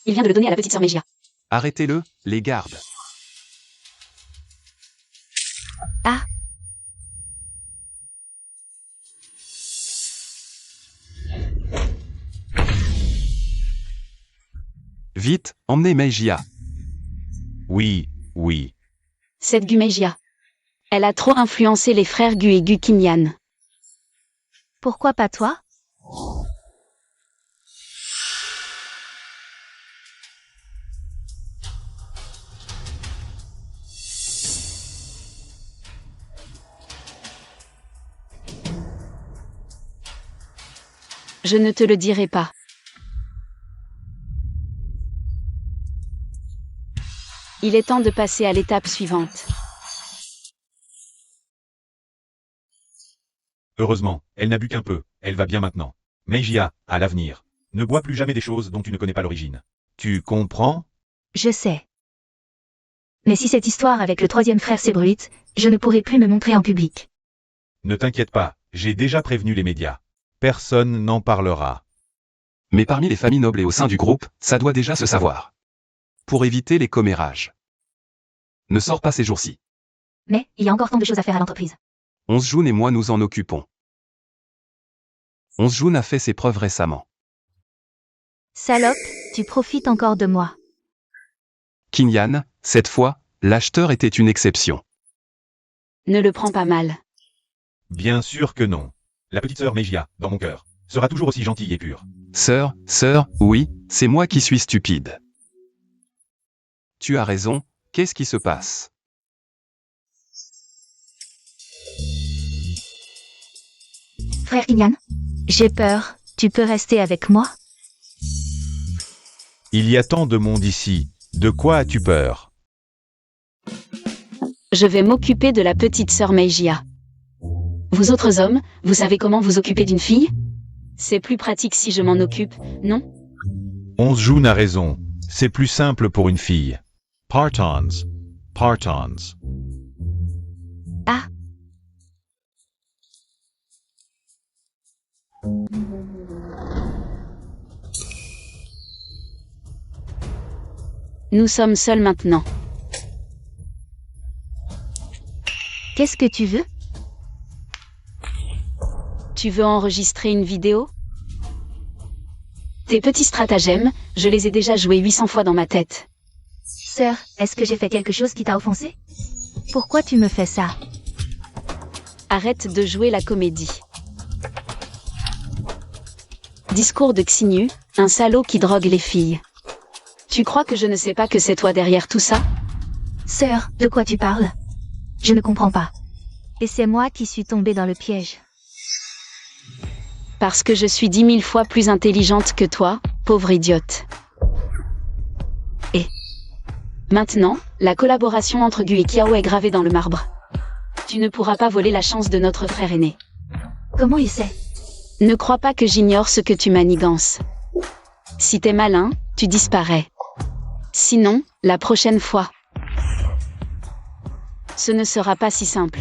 Il vient de le donner à la petite sœur Meijia. Arrêtez-le, les gardes. Ah, Vite, emmenez Meijia. Oui, oui. Cette Gu Meijia. Elle a trop influencé les frères Gu et Gu Qinyan. Pourquoi pas toi? Je ne te le dirai pas. Il est temps de passer à l'étape suivante. Heureusement, elle n'a bu qu'un peu, elle va bien maintenant. Meijia, à l'avenir. Ne bois plus jamais des choses dont tu ne connais pas l'origine. Tu comprends? Je sais. Mais si cette histoire avec le troisième frère s'ébruite, je ne pourrai plus me montrer en public. Ne t'inquiète pas, j'ai déjà prévenu les médias. Personne n'en parlera. Mais parmi les familles nobles et au sein du groupe, ça doit déjà se savoir. Pour éviter les commérages. Ne sors pas ces jours-ci. Mais, il y a encore tant de choses à faire à l'entreprise. 11 Jun et moi nous en occupons. 11 Jun a fait ses preuves récemment. Salope, tu profites encore de moi. Qinyan, cette fois, l'acheteur était une exception. Ne le prends pas mal. Bien sûr que non. La petite sœur Meijia, dans mon cœur, sera toujours aussi gentille et pure. Sœur, oui, c'est moi qui suis stupide. Tu as raison, qu'est-ce qui se passe? Frère Qinyan, j'ai peur, tu peux rester avec moi? Il y a tant de monde ici, de quoi as-tu peur? Je vais m'occuper de la petite sœur Meijia. Vous autres hommes, vous savez comment vous occuper d'une fille? C'est plus pratique si je m'en occupe, non? 11 Jun a raison, c'est plus simple pour une fille. Partons. Partons. Ah. Nous sommes seuls maintenant. Qu'est-ce que tu veux? Tu veux enregistrer une vidéo? Tes petits stratagèmes, je les ai déjà joués 800 fois dans ma tête. Sœur, est-ce que j'ai fait quelque chose qui t'a offensé? Pourquoi tu me fais ça? Arrête de jouer la comédie. Discours de Xinyu, un salaud qui drogue les filles. Tu crois que je ne sais pas que c'est toi derrière tout ça? Sœur, de quoi tu parles? Je ne comprends pas. Et c'est moi qui suis tombée dans le piège. Parce que je suis 10 000 fois plus intelligente que toi, pauvre idiote. Et maintenant, la collaboration entre Gu et Qiao est gravée dans le marbre. Tu ne pourras pas voler la chance de notre frère aîné. Comment il sait? Ne crois pas que j'ignore ce que tu manigances. Si t'es malin, tu disparais. Sinon, la prochaine fois, ce ne sera pas si simple.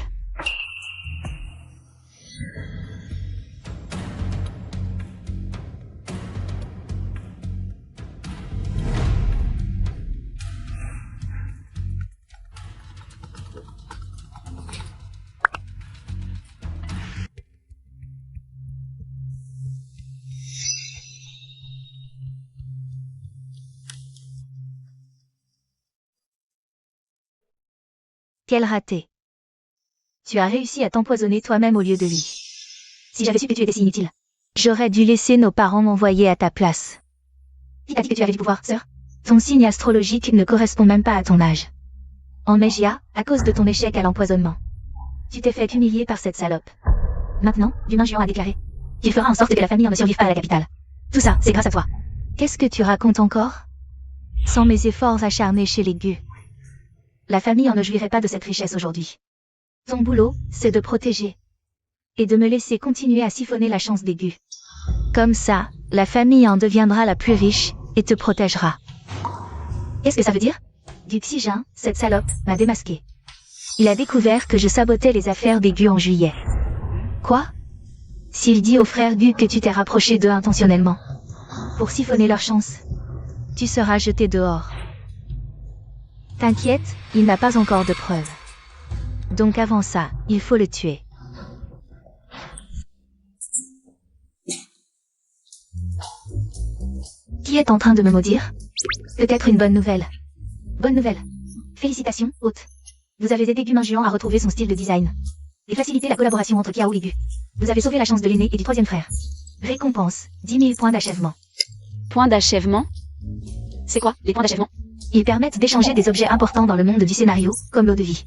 Quel raté. Tu as réussi à t'empoisonner toi-même au lieu de lui. Si j'avais su que tu étais si inutile, j'aurais dû laisser nos parents m'envoyer à ta place. Qui t'a dit que tu avais du pouvoir, sœur? Ton signe astrologique ne correspond même pas à ton âge. En Meijia, à cause de ton échec à l'empoisonnement, tu t'es fait humilier par cette salope. Maintenant, l'humain géant a déclaré qu'il fera en sorte que la famille ne survive pas à la capitale. Tout ça, c'est grâce à toi. Qu'est-ce que tu racontes encore? Sans mes efforts acharnés chez les Gu, la famille en ne jouirait pas de cette richesse aujourd'hui. Ton boulot, c'est de protéger. Et de me laisser continuer à siphonner la chance des Gu. Comme ça, la famille en deviendra la plus riche, et te protégera. Qu'est-ce que ça veut dire? Du Xijin, cette salope, m'a démasqué. Il a découvert que je sabotais les affaires des Gu en juillet. Quoi? S'il dit aux frères Gu que tu t'es rapproché d'eux intentionnellement, pour siphonner leur chance, tu seras jeté dehors. T'inquiète, il n'a pas encore de preuves. Donc avant ça, il faut le tuer. Qui est en train de me maudire? Peut-être une bonne nouvelle. Bonne nouvelle. Félicitations, hôte. Vous avez aidé Gumain Géant à retrouver son style de design. Et facilité la collaboration entre Kiao et Gu. Vous avez sauvé la chance de l'aîné et du troisième frère. Récompense, 10 000 points d'achèvement. Point d'achèvement? C'est quoi, les points d'achèvement? Ils permettent d'échanger des objets importants dans le monde du scénario, comme l'eau de vie.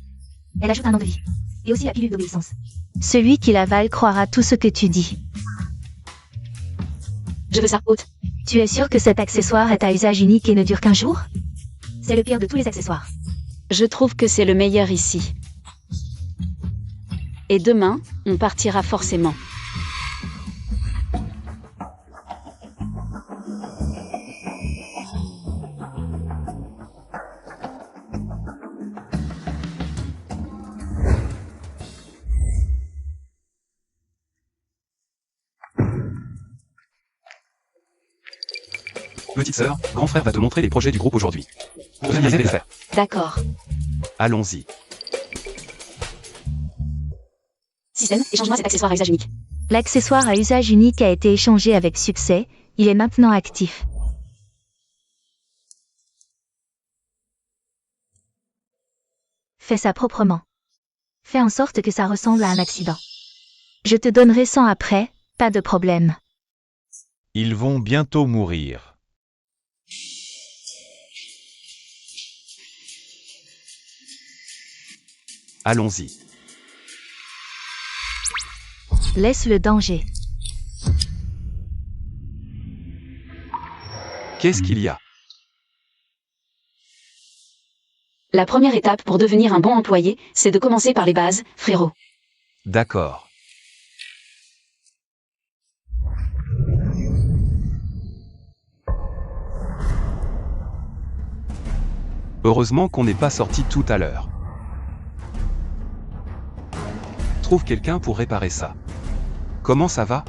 Elle ajoute un an de vie. Et aussi la pilule d'obéissance. Celui qui l'avale croira tout ce que tu dis. Je veux ça, hôte. Tu es sûr que cet accessoire est à usage unique et ne dure qu'un jour? C'est le pire de tous les accessoires. Je trouve que c'est le meilleur ici. Et demain, on partira forcément. Petite sœur, grand frère va te montrer les projets du groupe aujourd'hui. Pour finaliser les faire. D'accord. Allons-y. Système, échange-moi cet accessoire à usage unique. L'accessoire à usage unique a été échangé avec succès, il est maintenant actif. Fais ça proprement. Fais en sorte que ça ressemble à un accident. Je te donnerai 100 après, pas de problème. Ils vont bientôt mourir. Allons-y. Laisse le danger. Qu'est-ce qu'il y a? La première étape pour devenir un bon employé, c'est de commencer par les bases, frérot. D'accord. Heureusement qu'on n'est pas sorti tout à l'heure. Trouve quelqu'un pour réparer ça. Comment ça va?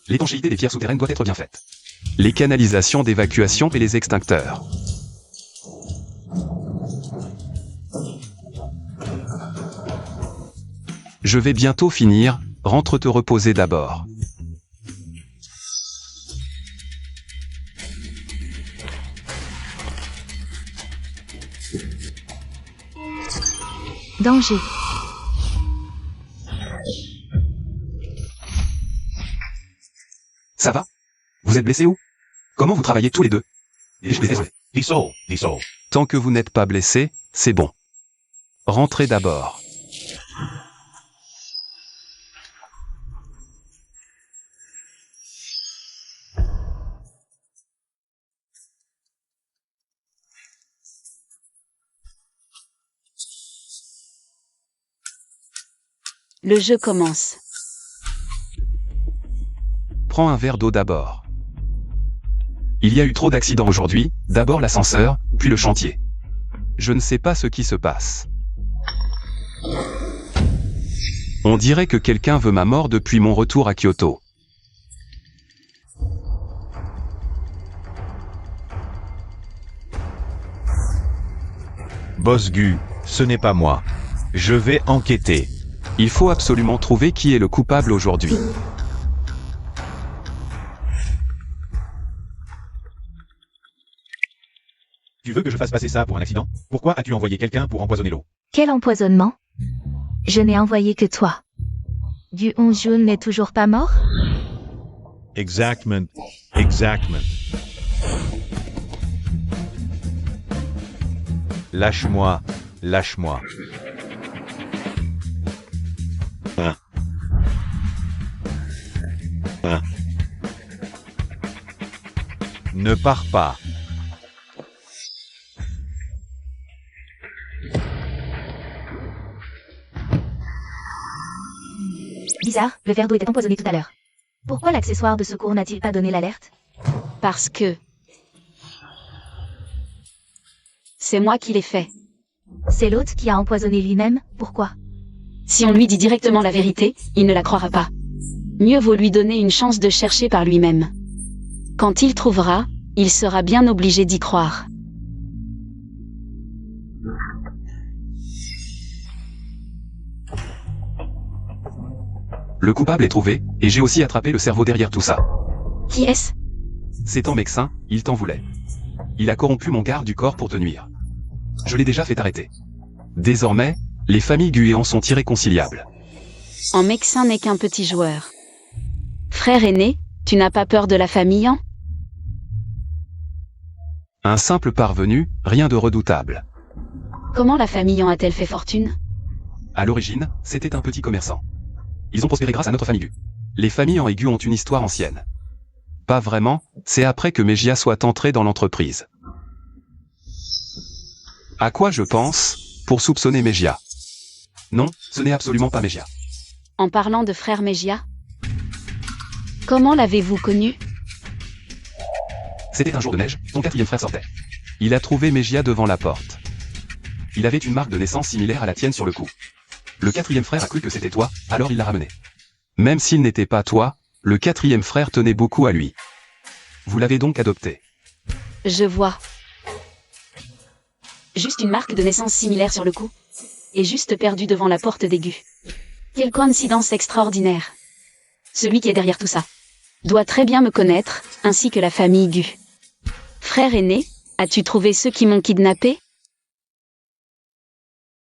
L'étanchéité des pierres souterraines doit être bien faite. Les canalisations d'évacuation et les extincteurs. Je vais bientôt finir, rentre te reposer d'abord. Danger. Ça va? Vous êtes blessés où? Comment vous travaillez tous les deux? Tant que vous n'êtes pas blessés, c'est bon. Rentrez d'abord. Le jeu commence. Prends un verre d'eau d'abord. Il y a eu trop d'accidents aujourd'hui, d'abord l'ascenseur, puis le chantier. Je ne sais pas ce qui se passe. On dirait que quelqu'un veut ma mort depuis mon retour à Kyoto. Boss Gu, ce n'est pas moi. Je vais enquêter. Il faut absolument trouver qui est le coupable aujourd'hui. Tu veux que je fasse passer ça pour un accident? Pourquoi as-tu envoyé quelqu'un pour empoisonner l'eau? Quel empoisonnement? Je n'ai envoyé que toi. Du Honjun n'est toujours pas mort? Exactement. Lâche-moi, lâche-moi. Ne pars pas. Bizarre, le verre d'eau était empoisonné tout à l'heure. Pourquoi l'accessoire de secours n'a-t-il pas donné l'alerte? Parce que... c'est moi qui l'ai fait. C'est l'hôte qui a empoisonné lui-même, pourquoi? Si on lui dit directement la vérité, il ne la croira pas. Mieux vaut lui donner une chance de chercher par lui-même. Quand il trouvera, il sera bien obligé d'y croire. Le coupable est trouvé, Et j'ai aussi attrapé le cerveau derrière tout ça. Qui est-ce? C'est ton médecin, il t'en voulait. Il a corrompu mon garde du corps pour te nuire. Je l'ai déjà fait arrêter. Désormais, les familles Guéant sont irréconciliables. En Mexin n'est qu'un petit joueur. Frère aîné, tu n'as pas peur de la famille An? Un simple parvenu, rien de redoutable. Comment la famille An a-t-elle fait fortune? À l'origine, c'était un petit commerçant. Ils ont prospéré grâce à notre famille Gu. Les familles en Aigu ont une histoire ancienne. Pas vraiment, c'est après que Mejia soit entré dans l'entreprise. À quoi je pense, pour soupçonner Mejia? Non, ce n'est absolument pas Mejia. En parlant de frère Mejia? Comment l'avez-vous connu? C'était un jour de neige, ton quatrième frère sortait. Il a trouvé Mejia devant la porte. Il avait une marque de naissance similaire à la tienne sur le cou. Le quatrième frère a cru que c'était toi, alors il l'a ramené. Même s'il n'était pas toi, le quatrième frère tenait beaucoup à lui. Vous l'avez donc adopté. Je vois. Juste une marque de naissance similaire sur le cou. Et juste perdu devant la porte d'Aigu. Quelle coïncidence extraordinaire. Celui qui est derrière tout ça doit très bien me connaître, ainsi que la famille Gu. Frère aîné, as-tu trouvé ceux qui m'ont kidnappé?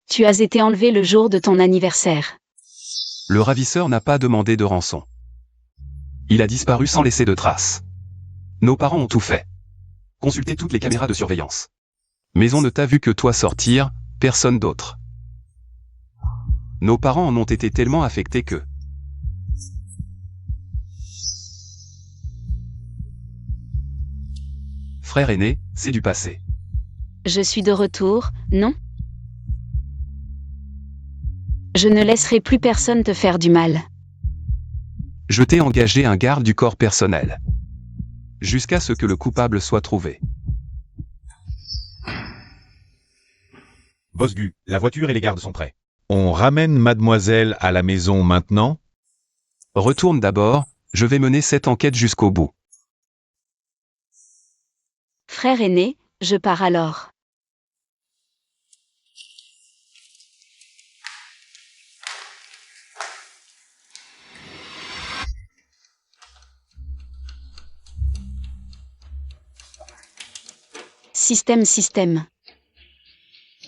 Tu as été enlevé le jour de ton anniversaire. Le ravisseur n'a pas demandé de rançon. Il a disparu sans laisser de traces. Nos parents ont tout fait. Consultez toutes les caméras de surveillance. Mais on ne t'a vu que toi sortir, personne d'autre. Nos parents en ont été tellement affectés que... Frère aîné, c'est du passé. Je suis de retour, non? Je ne laisserai plus personne te faire du mal. Je t'ai engagé un garde du corps personnel. Jusqu'à ce que le coupable soit trouvé. Boss Gu, la voiture et les gardes sont prêts. On ramène mademoiselle à la maison maintenant? Retourne d'abord, je vais mener cette enquête jusqu'au bout. Frère aîné, je pars alors. Système.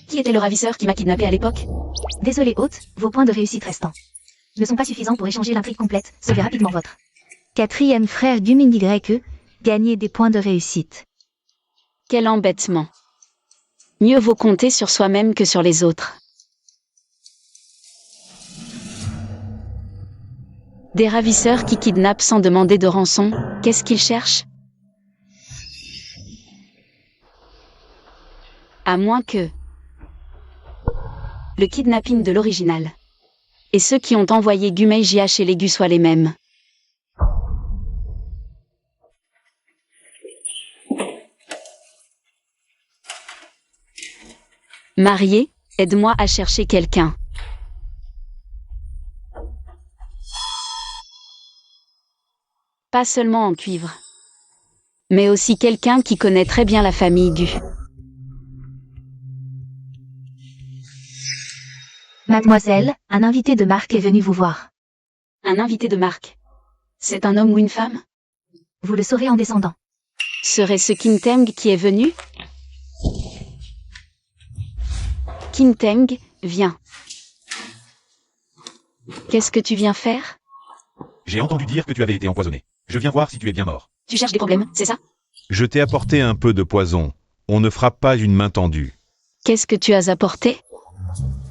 Qui était le ravisseur qui m'a kidnappé à l'époque? Désolé hôte, vos points de réussite restants ne sont pas suffisants pour échanger l'intrigue complète, sauvez rapidement votre quatrième frère Gumin YE, gagnez des points de réussite. Quel embêtement. Mieux vaut compter sur soi-même que sur les autres. Des ravisseurs qui kidnappent sans demander de rançon, qu'est-ce qu'ils cherchent? À moins que... le kidnapping de l'original. Et ceux qui ont envoyé Gumeijia chez les Gu soient les mêmes. Marié, aide-moi à chercher quelqu'un. Pas seulement en cuivre. Mais aussi quelqu'un qui connaît très bien la famille Gu. Mademoiselle, un invité de marque est venu vous voir. Un invité de marque. C'est un homme ou une femme? Vous le saurez en descendant. Serait-ce Kinteng qui est venu? Kinteng, viens. Qu'est-ce que tu viens faire? J'ai entendu dire que tu avais été empoisonné. Je viens voir si tu es bien mort. Tu cherches des problèmes, c'est ça? Je t'ai apporté un peu de poison. On ne frappe pas une main tendue. Qu'est-ce que tu as apporté?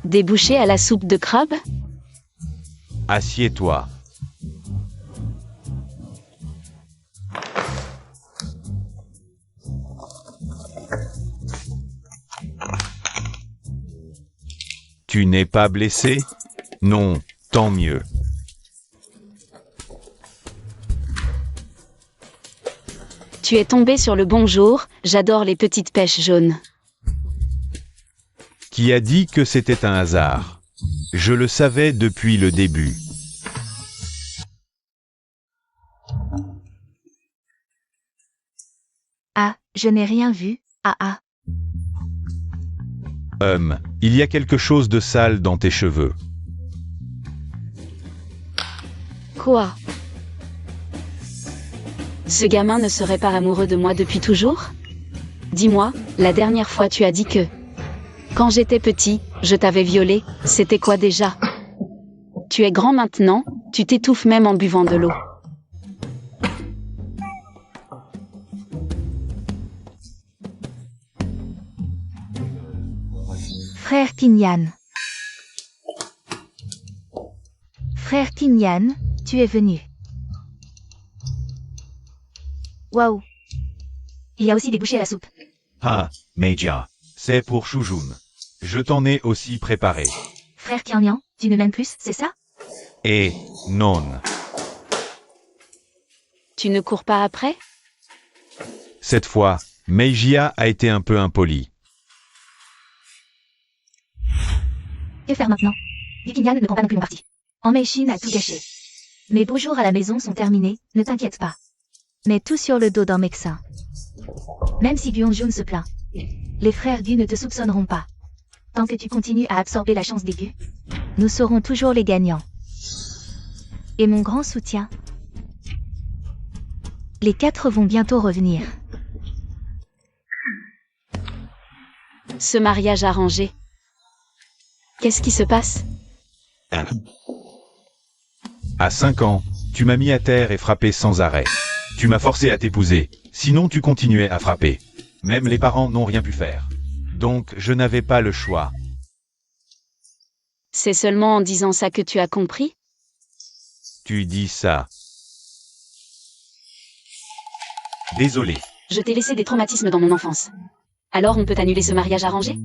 Des bouchées à la soupe de crabe? Assieds-toi. Tu n'es pas blessé? Non, tant mieux. Tu es tombé sur le bon jour, j'adore les petites pêches jaunes. Qui a dit que c'était un hasard? Je le savais depuis le début. Ah, je n'ai rien vu, ah. Il y a quelque chose de sale dans tes cheveux. Quoi? Ce gamin ne serait pas amoureux de moi depuis toujours? Dis-moi, la dernière fois tu as dit que... Quand j'étais petit, je t'avais violé, c'était quoi déjà? Tu es grand maintenant, tu t'étouffes même en buvant de l'eau. Frère Kinyan. Frère Kinyan, tu es venu. Waouh. Il y a aussi des bouchées à la soupe. Ah, Meijia, c'est pour Shujun. Je t'en ai aussi préparé. Frère Kinyan, tu ne m'aimes plus, c'est ça? Et non. Tu ne cours pas après? Cette fois, Meijia a été un peu impoli. Que faire maintenant? Kinyan ne prend pas non plus mon parti. Meishin a tout gâché. Mes beaux jours à la maison sont terminés, ne t'inquiète pas. Mets tout sur le dos d'un médecin. Même si Gyonjun se plaint, les frères Gu ne te soupçonneront pas. Tant que tu continues à absorber la chance des Gu, nous serons toujours les gagnants. Et mon grand soutien. Les 4 vont bientôt revenir. Ce mariage arrangé. Qu'est-ce qui se passe? À 5 ans, tu m'as mis à terre et frappé sans arrêt. Tu m'as forcé à t'épouser, sinon tu continuais à frapper. Même les parents n'ont rien pu faire. Donc je n'avais pas le choix. C'est seulement en disant ça que tu as compris? Tu dis ça. Désolé. Je t'ai laissé des traumatismes dans mon enfance. Alors on peut annuler ce mariage arrangé?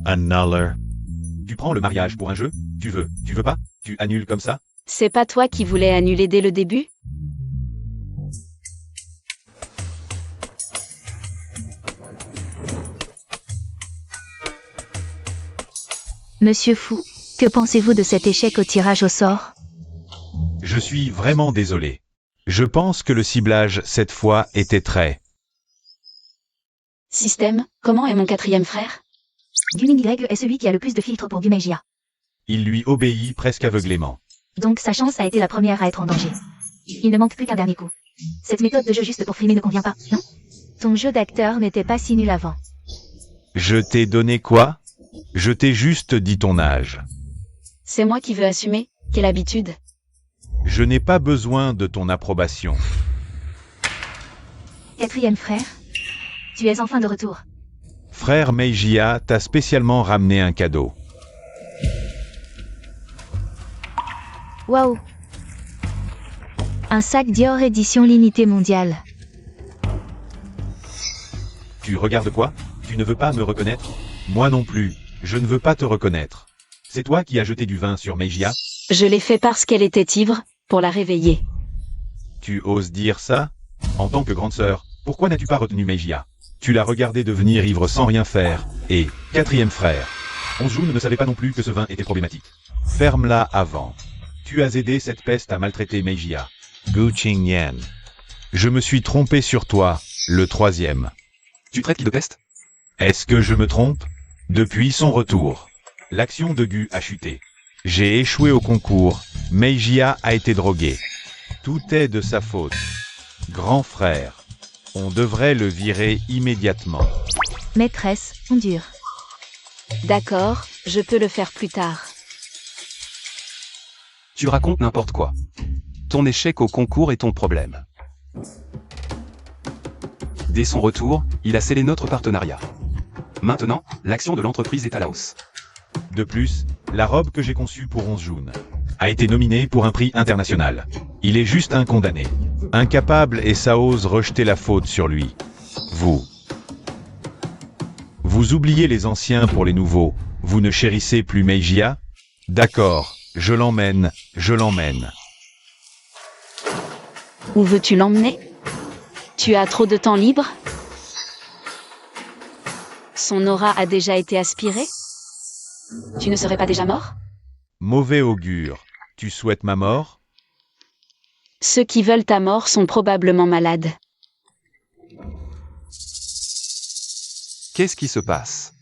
Annuler. Tu prends le mariage pour un jeu? Tu veux pas? Tu annules comme ça? C'est pas toi qui voulais annuler dès le début? Monsieur Fou, que pensez-vous de cet échec au tirage au sort? Je suis vraiment désolé. Je pense que le ciblage, cette fois, était très... Système, comment est mon 4e frère? Guning Y est celui qui a le plus de filtres pour Gumegia. Il lui obéit presque aveuglément. Donc sa chance a été la première à être en danger. Il ne manque plus qu'un dernier coup. Cette méthode de jeu juste pour frimer ne convient pas, non? Ton jeu d'acteur n'était pas si nul avant. Je t'ai donné quoi? Je t'ai juste dit ton âge. C'est moi qui veux assumer, quelle habitude. Je n'ai pas besoin de ton approbation. 4e frère, tu es enfin de retour. Frère Meijia t'a spécialement ramené un cadeau. Waouh! Un sac Dior édition limitée mondiale. Tu regardes quoi? Tu ne veux pas me reconnaître? Moi non plus, je ne veux pas te reconnaître. C'est toi qui as jeté du vin sur Meijia? Je l'ai fait parce qu'elle était ivre, pour la réveiller. Tu oses dire ça? En tant que grande sœur, pourquoi n'as-tu pas retenu Meijia? Tu l'as regardé devenir ivre sans rien faire, et, 4e frère. Onjun ne savait pas non plus que ce vin était problématique. Ferme-la avant. Tu as aidé cette peste à maltraiter Meijia. Gu Qingyan. Je me suis trompé sur toi, le 3e. Tu traites qui de peste? Est-ce que je me trompe? Depuis son retour, l'action de Gu a chuté. J'ai échoué au concours, Meijia a été drogué. Tout est de sa faute. Grand frère, on devrait le virer immédiatement. Maîtresse, on dure. D'accord, je peux le faire plus tard. Tu racontes n'importe quoi. Ton échec au concours est ton problème. Dès son retour, il a scellé notre partenariat. Maintenant, l'action de l'entreprise est à la hausse. De plus, la robe que j'ai conçue pour Onjun a été nominée pour un prix international. Il est juste un condamné. Incapable et ça ose rejeter la faute sur lui. Vous oubliez les anciens pour les nouveaux. Vous ne chérissez plus Meijia? D'accord, je l'emmène. Où veux-tu l'emmener? Tu as trop de temps libre? Son aura a déjà été aspirée? Tu ne serais pas déjà mort? Mauvais augure. Tu souhaites ma mort? Ceux qui veulent ta mort sont probablement malades. Qu'est-ce qui se passe?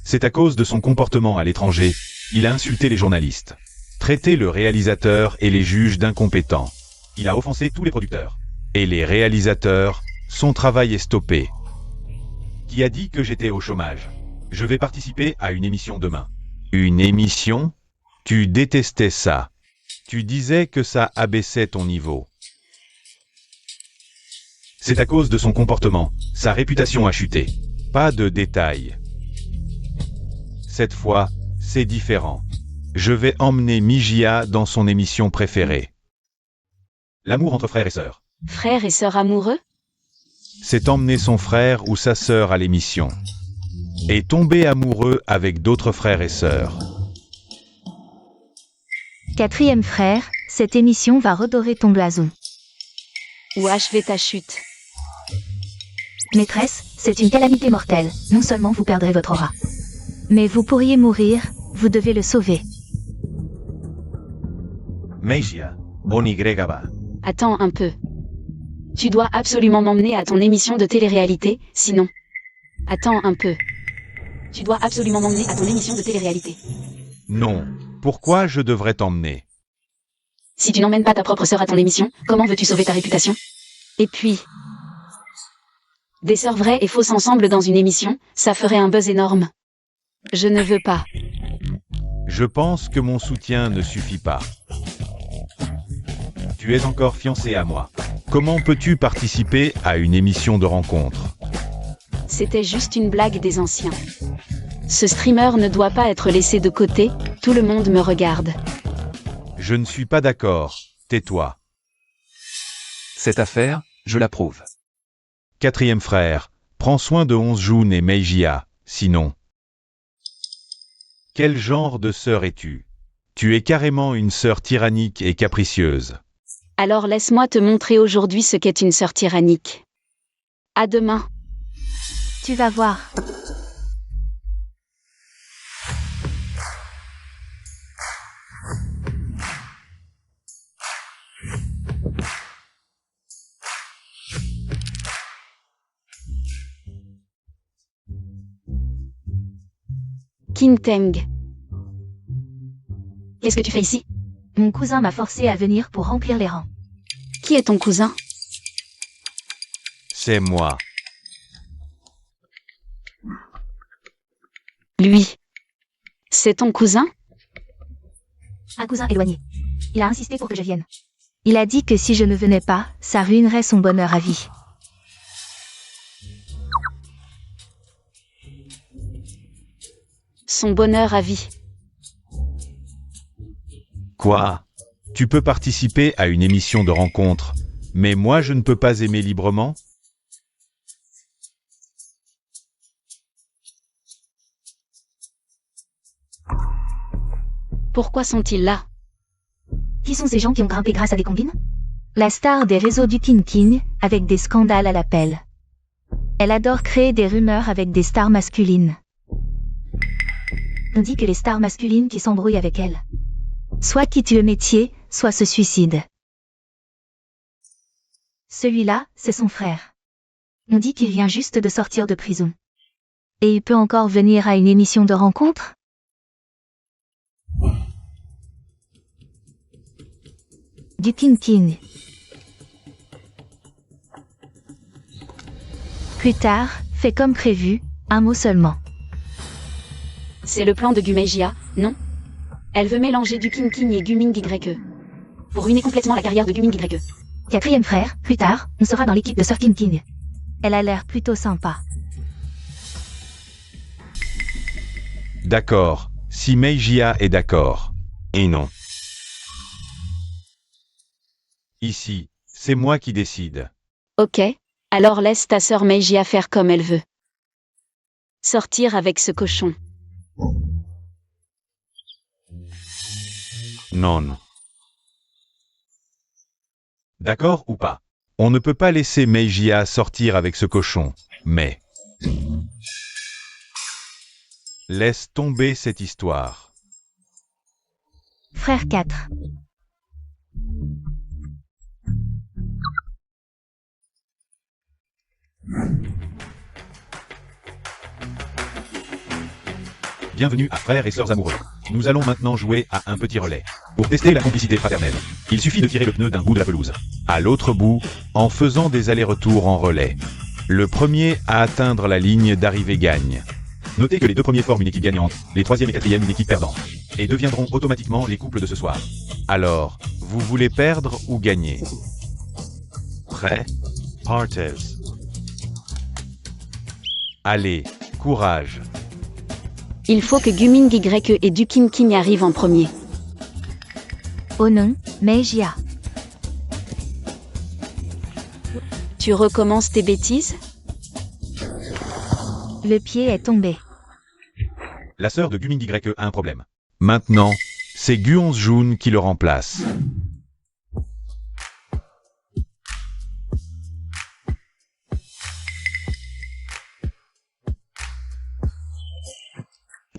C'est à cause de son comportement à l'étranger. Il a insulté les journalistes, traité le réalisateur et les juges d'incompétents. Il a offensé tous les producteurs. Et les réalisateurs, son travail est stoppé. Qui a dit que j'étais au chômage? Je vais participer à une émission demain. Une émission? Tu détestais ça. Tu disais que ça abaissait ton niveau. C'est à cause de son comportement. Sa réputation a chuté. Pas de détails. Cette fois, c'est différent. Je vais emmener Mijia dans son émission préférée. L'amour entre frères et sœurs. Frère et sœur amoureux? C'est emmener son frère ou sa sœur à l'émission. Et tomber amoureux avec d'autres frères et sœurs. Quatrième frère, cette émission va redorer ton blason. Ou achever ta chute? Maîtresse, c'est une calamité mortelle. Non seulement vous perdrez votre aura, mais vous pourriez mourir, vous devez le sauver. Meijia, Onigrégaba. Attends un peu. Tu dois absolument m'emmener à ton émission de télé-réalité, sinon... Attends un peu. Tu dois absolument m'emmener à ton émission de télé-réalité. Non. Pourquoi je devrais t'emmener? Si tu n'emmènes pas ta propre sœur à ton émission, comment veux-tu sauver ta réputation? Et puis... Des sœurs vraies et fausses ensemble dans une émission, ça ferait un buzz énorme. Je ne veux pas. Je pense que mon soutien ne suffit pas. Tu es encore fiancé à moi. Comment peux-tu participer à une émission de rencontre? C'était juste une blague des anciens. Ce streamer ne doit pas être laissé de côté, tout le monde me regarde. Je ne suis pas d'accord, tais-toi. Cette affaire, je l'approuve. Quatrième frère, prends soin de Onzjoun et Meijia, sinon... Quel genre de sœur es-tu? Tu es carrément une sœur tyrannique et capricieuse. Alors laisse-moi te montrer aujourd'hui ce qu'est une sœur tyrannique. À demain. Tu vas voir. Qingteng. Qu'est-ce que tu fais ici? Mon cousin m'a forcé à venir pour remplir les rangs. Qui est ton cousin? C'est moi. Lui. C'est ton cousin? Un cousin éloigné. Il a insisté pour que je vienne. Il a dit que si je ne venais pas, ça ruinerait son bonheur à vie. Son bonheur à vie. Quoi? Tu peux participer à une émission de rencontre, mais moi je ne peux pas aimer librement? Pourquoi sont-ils là? Qui sont ces gens qui ont grimpé grâce à des combines? La star des réseaux du King, avec des scandales à l'appel. Elle adore créer des rumeurs avec des stars masculines. On dit que les stars masculines qui s'embrouillent avec elle, soit quittent le métier, soit se suicident. Celui-là, c'est son frère. On dit qu'il vient juste de sortir de prison. Et il peut encore venir à une émission de rencontre? Du King. Plus tard, fait comme prévu, un mot seulement. C'est le plan de Gumeijia, non? Elle veut mélanger du King et Guming YE. Pour ruiner complètement la carrière de Guming YE. Quatrième frère, plus tard, on sera dans l'équipe de Sir King. Elle a l'air plutôt sympa. D'accord, si Meijia est d'accord. Et non. Ici, c'est moi qui décide. Ok, alors laisse ta sœur Meijia faire comme elle veut. Sortir avec ce cochon. Non. D'accord ou pas? On ne peut pas laisser Meijia sortir avec ce cochon, mais... Laisse tomber cette histoire. Frère 4. Bienvenue à Frères et Sœurs Amoureux. Nous allons maintenant jouer à un petit relais. Pour tester la complicité fraternelle, il suffit de tirer le pneu d'un bout de la pelouse à l'autre bout, en faisant des allers-retours en relais. Le premier à atteindre la ligne d'arrivée gagne. Notez que les deux premiers forment une équipe gagnante, les troisième et quatrième une équipe perdante, et deviendront automatiquement les couples de ce soir. Alors, vous voulez perdre ou gagner? Prêt? Partes. Allez, courage. Il faut que Gumin YE et Dukim Kim y arrivent en premier. Oh non, Meijia. Tu recommences tes bêtises? Le pied est tombé. La sœur de Gumin YE a un problème. Maintenant, c'est Guonz Jun qui le remplace.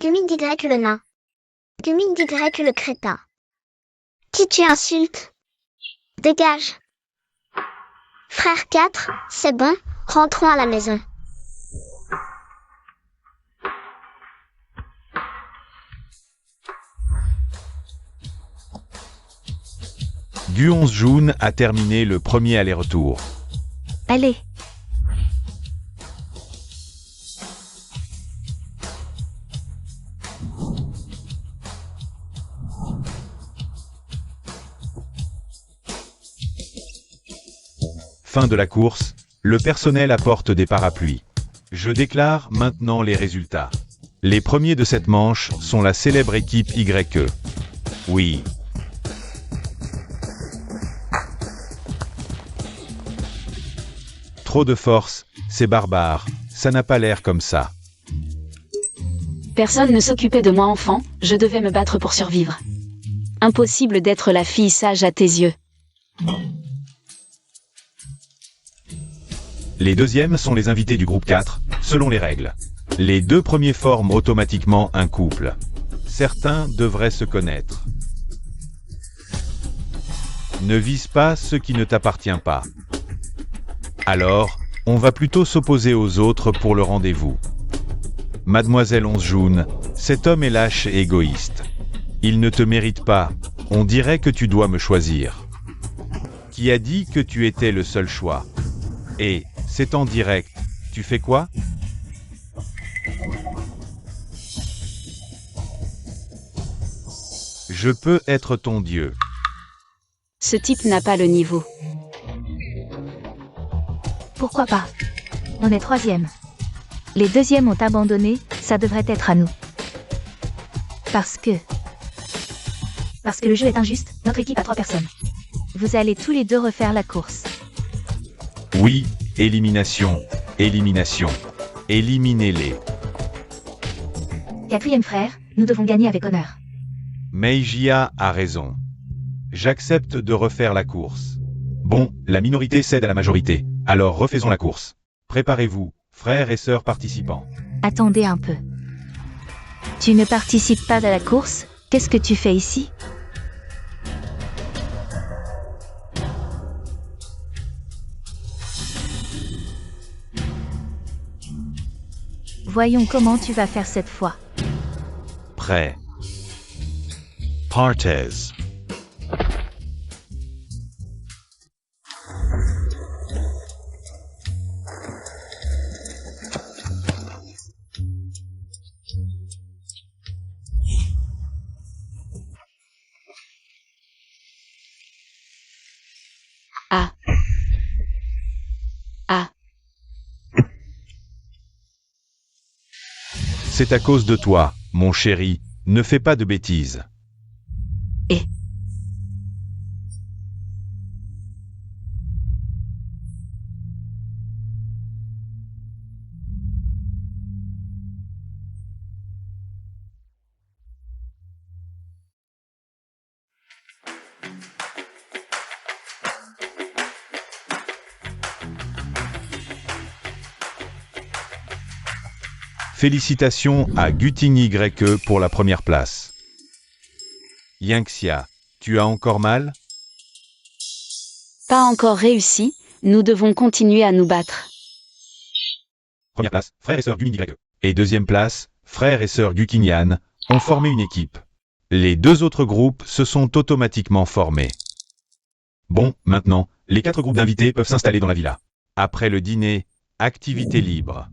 Gumin Y le nain. Gumin Y le crétin. Qui tu insultes? Dégage. Frère 4, c'est bon, rentrons à la maison. Guonz Jun a terminé le premier aller-retour. Allez. Fin de la course, le personnel apporte des parapluies. Je déclare maintenant les résultats. Les premiers de cette manche sont la célèbre équipe YE. Oui. Trop de force, c'est barbare, ça n'a pas l'air comme ça. Personne ne s'occupait de moi enfant, je devais me battre pour survivre. Impossible d'être la fille sage à tes yeux. Les deuxièmes sont les invités du groupe 4, selon les règles. Les deux premiers forment automatiquement un couple. Certains devraient se connaître. Ne vise pas ce qui ne t'appartient pas. Alors, on va plutôt s'opposer aux autres pour le rendez-vous. Mademoiselle Onze Jun, cet homme est lâche et égoïste. Il ne te mérite pas, on dirait que tu dois me choisir. Qui a dit que tu étais le seul choix? Et, c'est en direct, tu fais quoi? Je peux être ton dieu. Ce type n'a pas le niveau. Pourquoi pas? On est troisième. Les deuxièmes ont abandonné, ça devrait être à nous. Parce que le jeu est injuste, notre équipe a 3 personnes. Vous allez tous les deux refaire la course. Oui, élimination, élimination. Éliminez-les. Quatrième frère, nous devons gagner avec honneur. Meijia a raison. J'accepte de refaire la course. Bon, la minorité cède à la majorité, alors refaisons la course. Préparez-vous, frères et sœurs participants. Attendez un peu. Tu ne participes pas à la course? Qu'est-ce que tu fais ici? Voyons comment tu vas faire cette fois. Prêt. Partes. Ah. Ah. C'est à cause de toi, mon chéri, ne fais pas de bêtises. Et. Félicitations à Guting YE pour la première place. Yinxia, tu as encore mal? Pas encore réussi, nous devons continuer à nous battre. Première place, frère et sœur Gumin YE. Et deuxième place, frère et sœur Guking Yan, ont formé une équipe. Les deux autres groupes se sont automatiquement formés. Bon, maintenant, les 4 groupes d'invités peuvent s'installer dans la villa. Après le dîner, activité libre.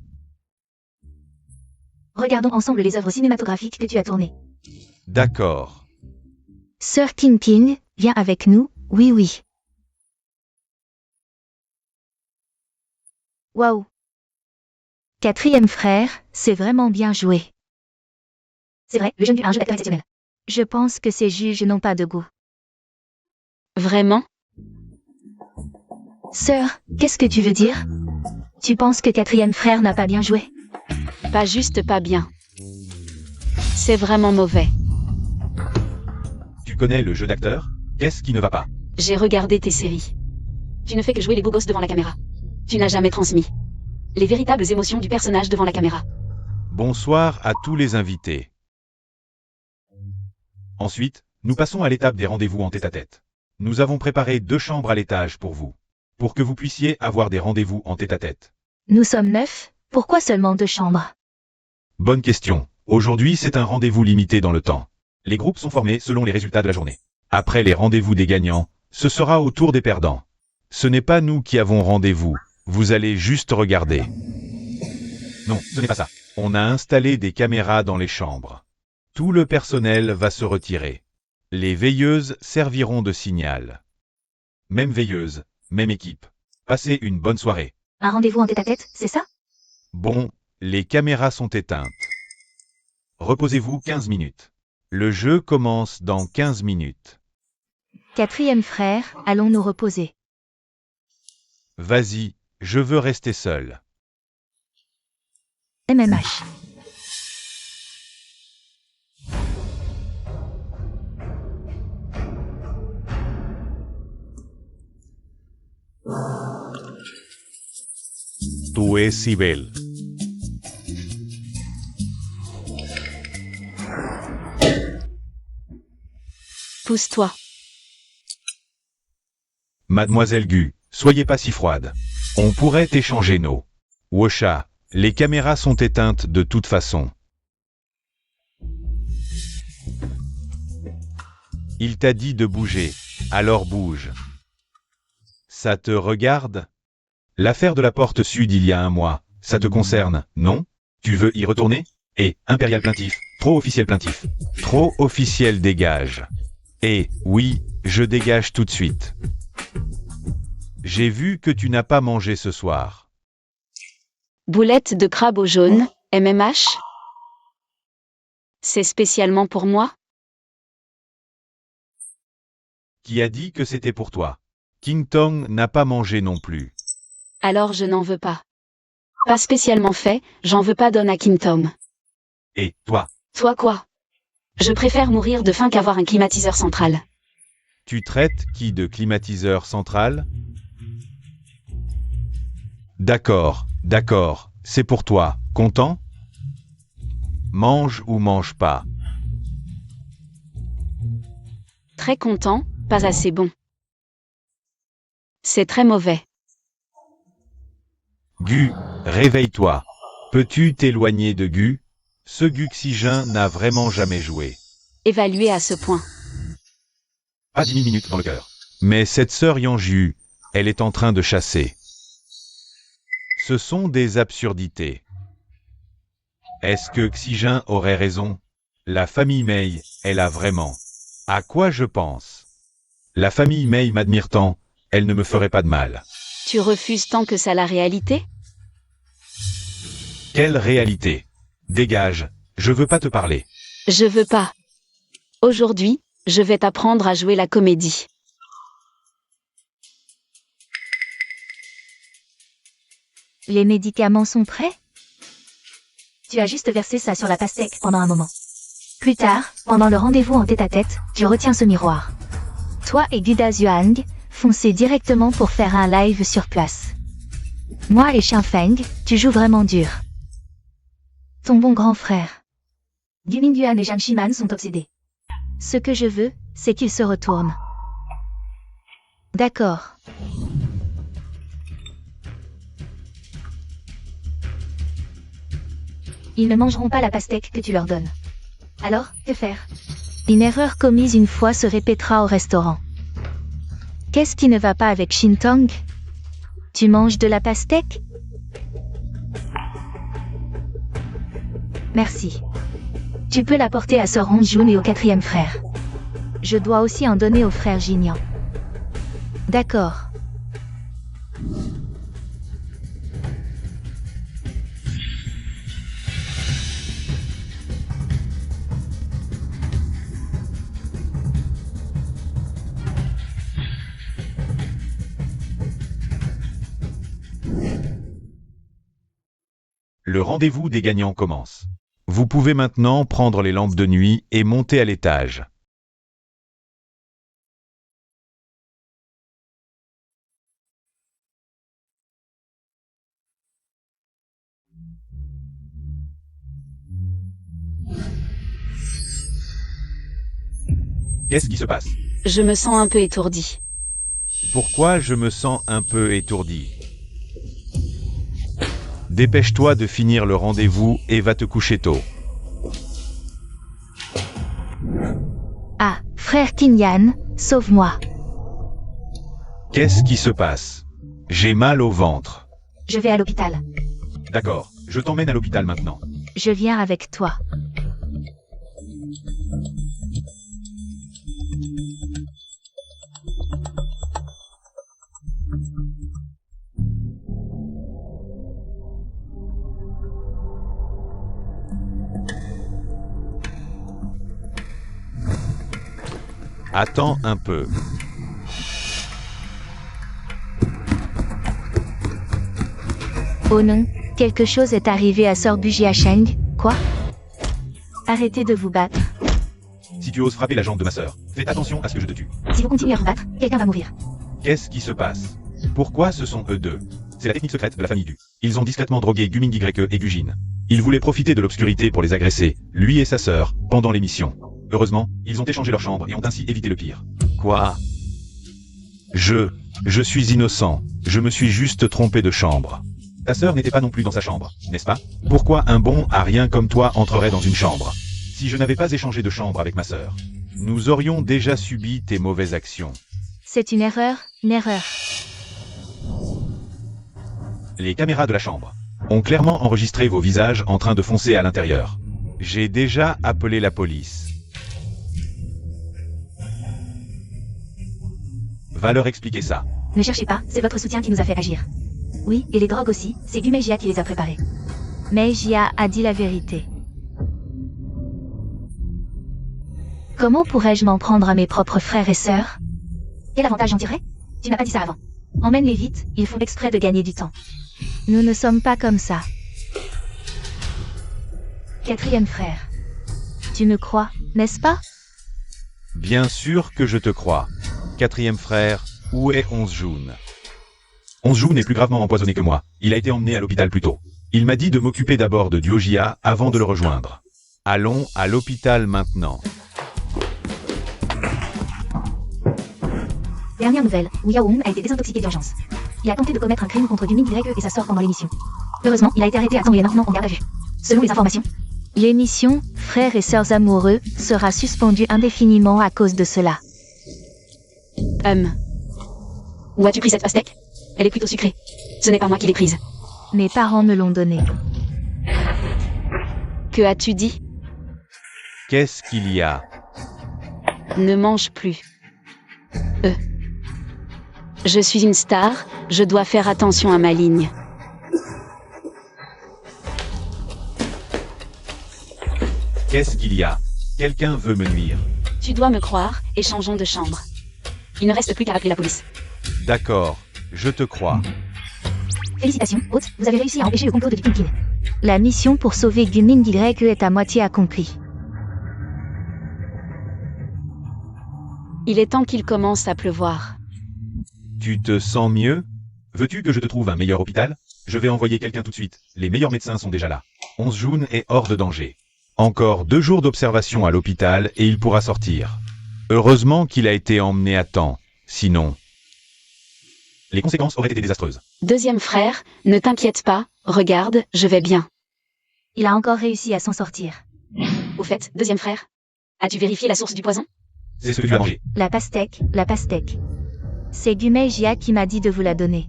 Regardons ensemble les œuvres cinématographiques que tu as tournées. D'accord. Sir Kingpin, viens avec nous, oui oui. Waouh. 4e frère, c'est vraiment bien joué. C'est vrai, le jeune a un jeu d'acteur exceptionnel. Je pense que ces juges n'ont pas de goût. Vraiment? Sœur, qu'est-ce que tu veux dire? Tu penses que 4e frère n'a pas bien joué? Pas juste pas bien. C'est vraiment mauvais. Tu connais le jeu d'acteur? Qu'est-ce qui ne va pas? J'ai regardé tes séries. Tu ne fais que jouer les beaux gosses devant la caméra. Tu n'as jamais transmis les véritables émotions du personnage devant la caméra. Bonsoir à tous les invités. Ensuite, nous passons à l'étape des rendez-vous en tête-à-tête. Nous avons préparé 2 chambres à l'étage pour vous, pour que vous puissiez avoir des rendez-vous en tête-à-tête. Nous sommes 9, pourquoi seulement 2 chambres? Bonne question. Aujourd'hui, c'est un rendez-vous limité dans le temps. Les groupes sont formés selon les résultats de la journée. Après les rendez-vous des gagnants, ce sera au tour des perdants. Ce n'est pas nous qui avons rendez-vous, vous allez juste regarder. Non, ce n'est pas ça. On a installé des caméras dans les chambres. Tout le personnel va se retirer. Les veilleuses serviront de signal. Même veilleuse, même équipe. Passez une bonne soirée. Un rendez-vous en tête-à-tête, c'est ça? Bon, les caméras sont éteintes. Reposez-vous 15 minutes. Le jeu commence dans 15 minutes. 4e frère, allons nous reposer. Vas-y, je veux rester seul. MMH. Tu es si belle. Pousse-toi. Mademoiselle Gu, soyez pas si froide. On pourrait échanger nos. Wosha, les caméras sont éteintes de toute façon. Il t'a dit de bouger, alors bouge. Ça te regarde? L'affaire de la porte sud il y a 1 mois, ça te concerne, non? Tu veux y retourner? Et, impérial plaintif, trop officiel plaintif. Trop officiel dégage. Et, oui, je dégage tout de suite. J'ai vu que tu n'as pas mangé ce soir. Boulette de crabe au jaune, MMH? C'est spécialement pour moi? Qui a dit que c'était pour toi? King Tong n'a pas mangé non plus. Alors je n'en veux pas. Pas spécialement fait, j'en veux pas donne à King Tom. Et, toi? Toi quoi? Je préfère mourir de faim qu'avoir un climatiseur central. Tu traites qui de climatiseur central? D'accord, d'accord, c'est pour toi, content? Mange ou mange pas? Très content, pas assez bon. C'est très mauvais. Gu, réveille-toi. Peux-tu t'éloigner de Gu? Ce Guxygin n'a vraiment jamais joué. Évalué à ce point. Pas 10 000 minutes dans le cœur. Mais cette sœur Yanju, elle est en train de chasser. Ce sont des absurdités. Est-ce que Xygin aurait raison? La famille Mei, elle a vraiment. À quoi je pense? La famille Mei m'admire tant, elle ne me ferait pas de mal. Tu refuses tant que ça la réalité? Quelle réalité? Dégage, je veux pas te parler. Je veux pas. Aujourd'hui, je vais t'apprendre à jouer la comédie. Les médicaments sont prêts? Tu as juste versé ça sur la pastèque pendant un moment. Plus tard, pendant le rendez-vous en tête-à-tête, tu retiens ce miroir. Toi et Guda Zhuang, foncez directement pour faire un live sur place. Moi et Xianfeng, tu joues vraiment dur. Ton bon grand frère. Gumingyuan et Zhang Shiman sont obsédés. Ce que je veux, c'est qu'ils se retournent. D'accord. Ils ne mangeront pas la pastèque que tu leur donnes. Alors, que faire? Une erreur commise une fois se répétera au restaurant. Qu'est-ce qui ne va pas avec Shintong? Tu manges de la pastèque? Merci. Tu peux l'apporter à Sœur Onjun et au 4e frère. Je dois aussi en donner au frère Jinyan. D'accord. Le rendez-vous des gagnants commence. Vous pouvez maintenant prendre les lampes de nuit et monter à l'étage. Qu'est-ce qui se passe? Je me sens un peu étourdie. Pourquoi je me sens un peu étourdi? Dépêche-toi de finir le rendez-vous et va te coucher tôt. Ah, frère Kinyan, sauve-moi. Qu'est-ce qui se passe? J'ai mal au ventre. Je vais à l'hôpital. D'accord, je t'emmène à l'hôpital maintenant. Je viens avec toi. Attends un peu. Oh non, quelque chose est arrivé à Sœur Bujiasheng, quoi? Arrêtez de vous battre. Si tu oses frapper la jambe de ma sœur, fais attention à ce que je te tue. Si vous continuez à vous battre, quelqu'un va mourir. Qu'est-ce qui se passe? Pourquoi ce sont eux deux? C'est la technique secrète de la famille Du. Ils ont discrètement drogué Gumin YE et Gujin. Ils voulaient profiter de l'obscurité pour les agresser, lui et sa sœur, pendant l'émission. Heureusement, ils ont échangé leur chambre et ont ainsi évité le pire. Quoi? Je suis innocent. Je me suis juste trompé de chambre. Ta sœur n'était pas non plus dans sa chambre, n'est-ce pas? Pourquoi un bon à rien comme toi entrerait dans une chambre? Si je n'avais pas échangé de chambre avec ma sœur, nous aurions déjà subi tes mauvaises actions. C'est une erreur, une erreur. Les caméras de la chambre ont clairement enregistré vos visages en train de foncer à l'intérieur. J'ai déjà appelé la police. Va leur expliquer ça. Ne cherchez pas, c'est votre soutien qui nous a fait agir. Oui, et les drogues aussi, c'est Gumeijia qui les a préparées. Meijia a dit la vérité. Comment pourrais-je m'en prendre à mes propres frères et sœurs? Quel avantage j'en tirerais? Tu n'as pas dit ça avant. Emmène-les vite, ils font exprès de gagner du temps. Nous ne sommes pas comme ça. 4e frère. Tu me crois, n'est-ce pas? Bien sûr que je te crois. 4e frère, où est Onjun? Onjun est plus gravement empoisonné que moi. Il a été emmené à l'hôpital plus tôt. Il m'a dit de m'occuper d'abord de Diojia avant de le rejoindre. Allons à l'hôpital maintenant. Dernière nouvelle, Wu Yaohong a été désintoxiqué d'urgence. Il a tenté de commettre un crime contre Gumin YE et sa sœur pendant l'émission. Heureusement, il a été arrêté à temps et est maintenant en garde à vue. Selon les informations, l'émission Frères et sœurs amoureux sera suspendue indéfiniment à cause de cela. Où as-tu pris cette pastèque? Elle est plutôt sucrée. Ce n'est pas moi qui l'ai prise. Mes parents me l'ont donnée. Que as-tu dit? Qu'est-ce qu'il y a? Ne mange plus. Je suis une star, je dois faire attention à ma ligne. Qu'est-ce qu'il y a? Quelqu'un veut me nuire. Tu dois me croire, et changeons de chambre. Il ne reste plus qu'à appeler la police. D'accord, je te crois. Félicitations, hôte, vous avez réussi à empêcher le complot de Viking King. La mission pour sauver Gumin YE est à moitié accomplie. Il est temps qu'il commence à pleuvoir. Tu te sens mieux? Veux-tu que je te trouve un meilleur hôpital? Je vais envoyer quelqu'un tout de suite. Les meilleurs médecins sont déjà là. Onjun est hors de danger. Encore 2 jours d'observation à l'hôpital et il pourra sortir. Heureusement qu'il a été emmené à temps. Sinon, les conséquences auraient été désastreuses. 2e frère, ne t'inquiète pas, regarde, je vais bien. Il a encore réussi à s'en sortir. Au fait, 2e frère, As-tu vérifié la source du poison? C'est ce que tu as mangé. La pastèque, la pastèque. C'est Gumeijia qui m'a dit de vous la donner.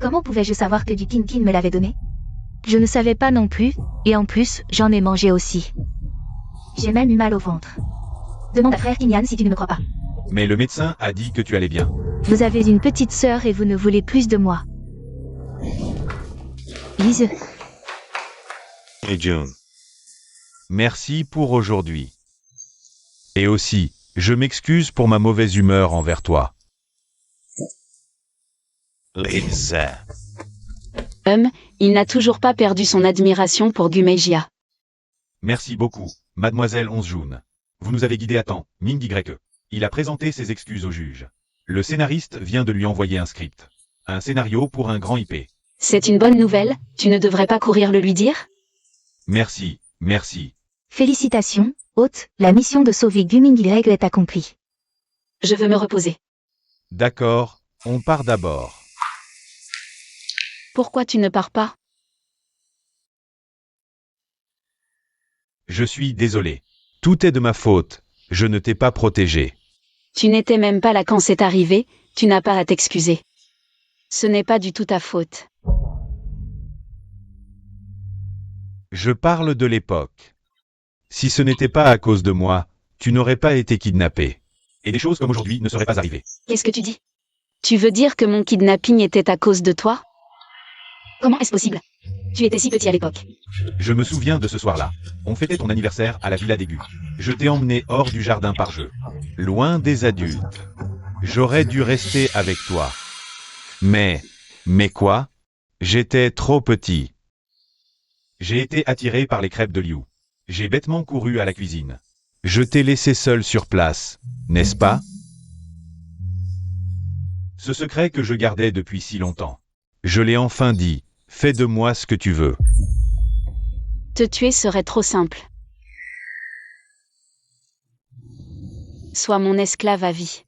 Comment pouvais-je savoir que du Kinkin me l'avait donné? Je ne savais pas non plus, et en plus, j'en ai mangé aussi. J'ai même eu mal au ventre. Demande à frère Kinyan si tu ne me crois pas. Mais le médecin a dit que tu allais bien. Vous avez une petite sœur et vous ne voulez plus de moi. Lise. Et June. Merci pour aujourd'hui. Et aussi, je m'excuse pour ma mauvaise humeur envers toi. Lisa. Il n'a toujours pas perdu son admiration pour Gumeijia. Merci beaucoup, mademoiselle Onzjoun. Vous nous avez guidés à temps, Ming Y. Il a présenté ses excuses au juge. Le scénariste vient de lui envoyer un script. Un scénario pour un grand IP. C'est une bonne nouvelle, tu ne devrais pas courir le lui dire? Merci, merci. Félicitations, hôte, la mission de sauver Guming Y est accomplie. Je veux me reposer. D'accord, on part d'abord. Pourquoi tu ne pars pas? Je suis désolé. Tout est de ma faute, je ne t'ai pas protégé. Tu n'étais même pas là quand c'est arrivé, tu n'as pas à t'excuser. Ce n'est pas du tout ta faute. Je parle de l'époque. Si ce n'était pas à cause de moi, tu n'aurais pas été kidnappé. Et des choses comme aujourd'hui ne seraient pas arrivées. Qu'est-ce que tu dis? Tu veux dire que mon kidnapping était à cause de toi? Comment est-ce possible? Tu étais si petit à l'époque. Je me souviens de ce soir-là. On fêtait ton anniversaire à la Villa d'Aigu. Je t'ai emmené hors du jardin par jeu. Loin des adultes. J'aurais dû rester avec toi. Mais quoi? J'étais trop petit. J'ai été attiré par les crêpes de Liu. J'ai bêtement couru à la cuisine. Je t'ai laissé seul sur place, n'est-ce pas? Ce secret que je gardais depuis si longtemps. Je l'ai enfin dit. Fais de moi ce que tu veux. Te tuer serait trop simple. Sois mon esclave à vie.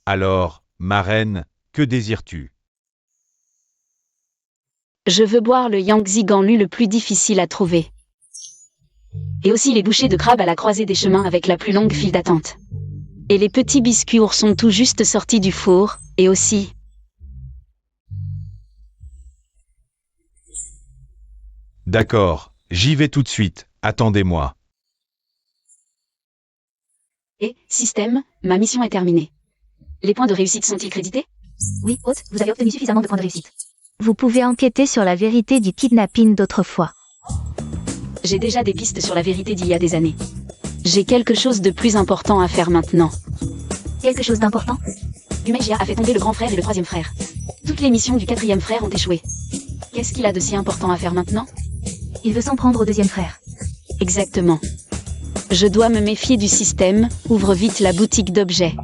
Alors, ma reine, que désires-tu? Je veux boire le Yangtze Ganlu le plus difficile à trouver. Et aussi les bouchées de crabe à la croisée des chemins avec la plus longue file d'attente. Et les petits biscuits oursons tout juste sortis du four, et aussi... D'accord, j'y vais tout de suite, attendez-moi. Et, système, ma mission est terminée. Les points de réussite sont-ils crédités? Oui, hôte, vous avez obtenu suffisamment de points de réussite. Vous pouvez enquêter sur la vérité du kidnapping d'autrefois. J'ai déjà des pistes sur la vérité d'il y a des années. J'ai quelque chose de plus important à faire maintenant. Quelque chose d'important? Gumeijia a fait tomber le grand frère et le troisième frère. Toutes les missions du quatrième frère ont échoué. Qu'est-ce qu'il a de si important à faire maintenant? Il veut s'en prendre au deuxième frère. Exactement. Je dois me méfier du système, ouvre vite la boutique d'objets.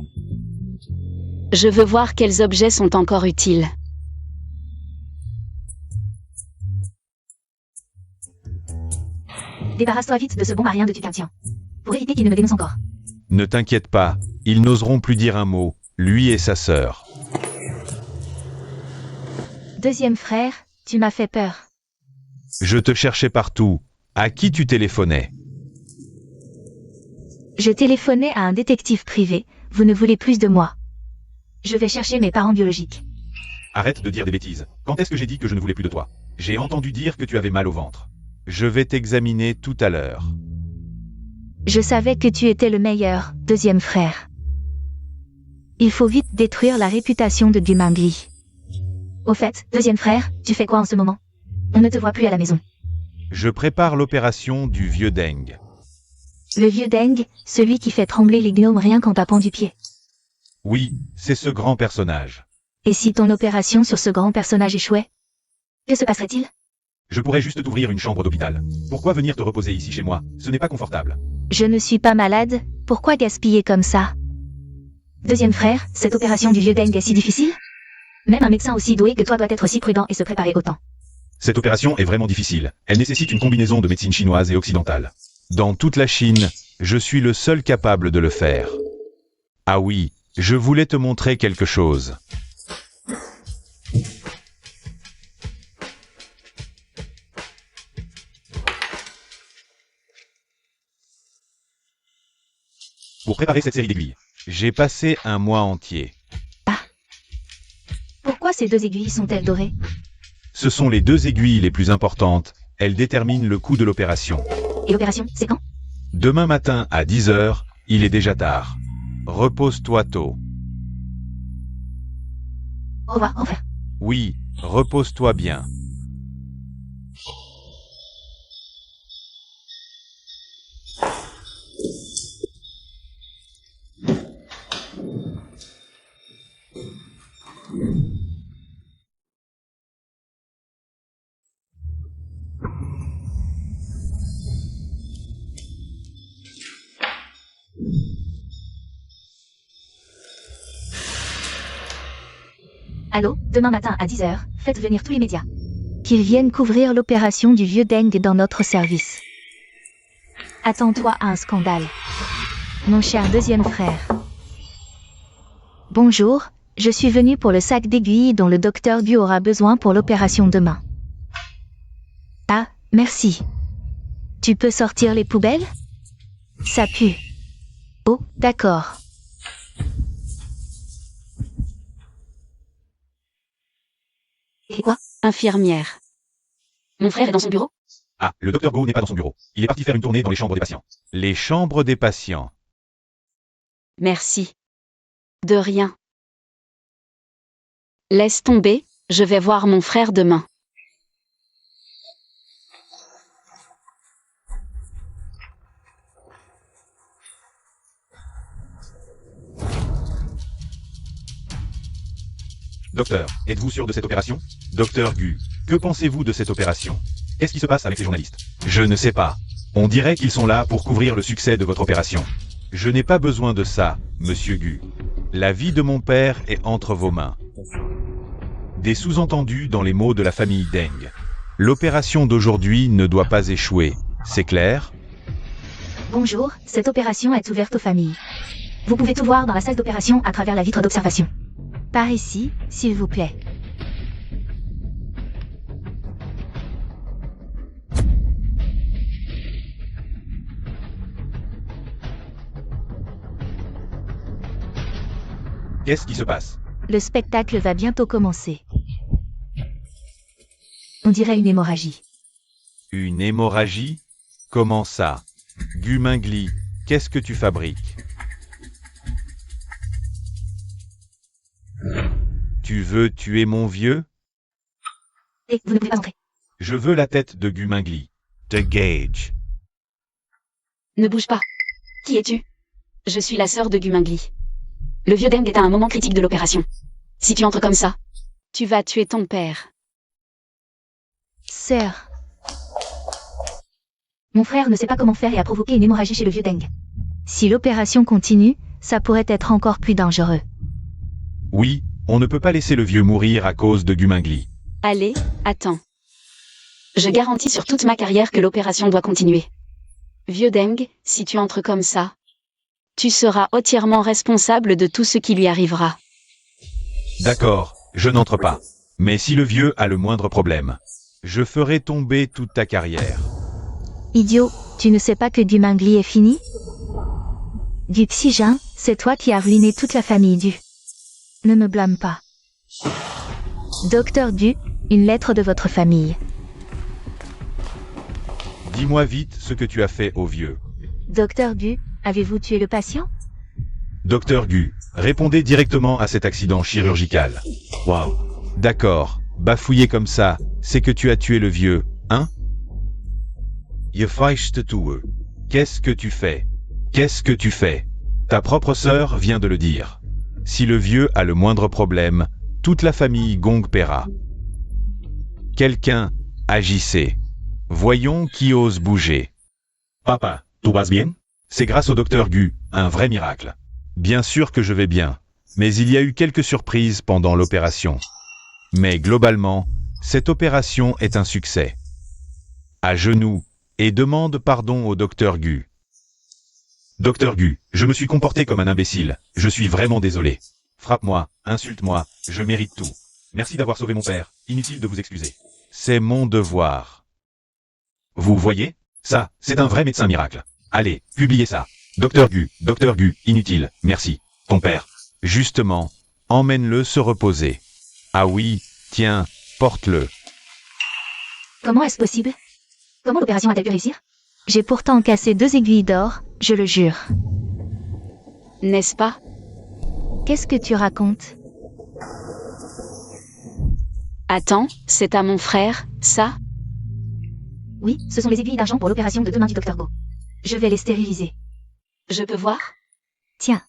Je veux voir quels objets sont encore utiles. Débarrasse-toi vite de ce bon marien de Tucantien. Pour éviter qu'il ne me dénonce encore. Ne t'inquiète pas, ils n'oseront plus dire un mot, lui et sa sœur. Deuxième frère, tu m'as fait peur. Je te cherchais partout. À qui tu téléphonais? Je téléphonais à un détective privé, vous ne voulez plus de moi. Je vais chercher mes parents biologiques. Arrête de dire des bêtises. Quand est-ce que j'ai dit que je ne voulais plus de toi? J'ai entendu dire que tu avais mal au ventre. Je vais t'examiner tout à l'heure. Je savais que tu étais le meilleur, deuxième frère. Il faut vite détruire la réputation de Gumingli. Au fait, deuxième frère, tu fais quoi en ce moment? On ne te voit plus à la maison. Je prépare l'opération du vieux Deng. Le vieux Deng, celui qui fait trembler les gnomes rien qu'en tapant du pied. Oui, c'est ce grand personnage. Et si ton opération sur ce grand personnage échouait? Que se passerait-il? Je pourrais juste t'ouvrir une chambre d'hôpital. Pourquoi venir te reposer ici chez moi? Ce n'est pas confortable. Je ne suis pas malade, pourquoi gaspiller comme ça? Deuxième frère, cette opération du vieux Deng est si difficile? Même un médecin aussi doué que toi doit être si prudent et se préparer autant. Cette opération est vraiment difficile. Elle nécessite une combinaison de médecine chinoise et occidentale. Dans toute la Chine, je suis le seul capable de le faire. Ah oui, je voulais te montrer quelque chose. pour préparer cette série d'aiguilles. J'ai passé un mois entier. Pourquoi ces 2 aiguilles sont-elles dorées? Ce sont les 2 aiguilles les plus importantes. Elles déterminent le coût de l'opération. Et l'opération, c'est quand? Demain matin à 10 h, il est déjà tard. Repose-toi tôt. Au revoir, mon frère. Oui, repose-toi bien. Allô, demain matin à 10 h, faites venir tous les médias. Qu'ils viennent couvrir l'opération du vieux Deng dans notre service. Attends-toi à un scandale. Mon cher deuxième frère. Bonjour, je suis venu pour le sac d'aiguilles dont le docteur Gu aura besoin pour l'opération demain. Ah, merci. Tu peux sortir les poubelles? Ça pue. Oh, d'accord. Et quoi? Infirmière. Mon frère est dans son bureau? Ah, le docteur Go n'est pas dans son bureau. Il est parti faire une tournée dans les chambres des patients. Les chambres des patients. Merci. De rien. Laisse tomber, je vais voir mon frère demain. Docteur, êtes-vous sûr de cette opération? Docteur Gu, que pensez-vous de cette opération? Qu'est-ce qui se passe avec les journalistes? Je ne sais pas. On dirait qu'ils sont là pour couvrir le succès de votre opération. Je n'ai pas besoin de ça, monsieur Gu. La vie de mon père est entre vos mains. Des sous-entendus dans les mots de la famille Deng. L'opération d'aujourd'hui ne doit pas échouer, c'est clair? Bonjour, cette opération est ouverte aux familles. Vous pouvez tout voir dans la salle d'opération à travers la vitre d'observation. Par ici, s'il vous plaît. Qu'est-ce qui se passe? Le spectacle va bientôt commencer. On dirait une hémorragie. Une hémorragie? Comment ça? Gu Mingli, qu'est-ce que tu fabriques? Tu veux tuer mon vieux? Et vous ne pouvez pas entrer. Je veux la tête de Gu Mingli. De Gage. Ne bouge pas. Qui es-tu? Je suis la sœur de Gu Mingli. Le vieux Deng est à un moment critique de l'opération. Si tu entres comme ça, tu vas tuer ton père. Sœur. Mon frère ne sait pas comment faire et a provoqué une hémorragie chez le vieux Deng. Si l'opération continue, ça pourrait être encore plus dangereux. Oui, on ne peut pas laisser le vieux mourir à cause de Gu Mingli. Allez, attends. Je garantis sur toute ma carrière que l'opération doit continuer. Vieux Deng, si tu entres comme ça, tu seras entièrement responsable de tout ce qui lui arrivera. D'accord, je n'entre pas. Mais si le vieux a le moindre problème, je ferai tomber toute ta carrière. Idiot, tu ne sais pas que Gu Mingli est fini? Du Xijin, c'est toi qui as ruiné toute la famille Du. Ne me blâme pas. Docteur Du, une lettre de votre famille. Dis-moi vite ce que tu as fait au vieux. Docteur Du, avez-vous tué le patient? Docteur Gu, répondez directement à cet accident chirurgical. Waouh. D'accord, bafouiller comme ça, c'est que tu as tué le vieux, hein? Je feichte tue. Qu'est-ce que tu fais? Qu'est-ce que tu fais? Ta propre sœur vient de le dire. Si le vieux a le moindre problème, toute la famille Gong paiera. Quelqu'un, agissez. Voyons qui ose bouger. Papa, tout va bien? C'est grâce au docteur Gu, un vrai miracle. Bien sûr que je vais bien, mais il y a eu quelques surprises pendant l'opération. Mais globalement, cette opération est un succès. À genoux, et demande pardon au docteur Gu. Docteur Gu, je me suis comporté comme un imbécile, je suis vraiment désolé. Frappe-moi, insulte-moi, je mérite tout. Merci d'avoir sauvé mon père, inutile de vous excuser. C'est mon devoir. Vous voyez? Ça, c'est un vrai médecin miracle. Allez, publiez ça. Docteur Gu, inutile, merci. Ton père. Justement, emmène-le se reposer. Ah oui, tiens, porte-le. Comment est-ce possible? Comment l'opération a-t-elle pu réussir? J'ai pourtant cassé 2 aiguilles d'or, je le jure. N'est-ce pas? Qu'est-ce que tu racontes? Attends, c'est à mon frère, ça? Oui, ce sont les aiguilles d'argent pour l'opération de demain du Dr Go. Je vais les stériliser. Je peux voir? Tiens.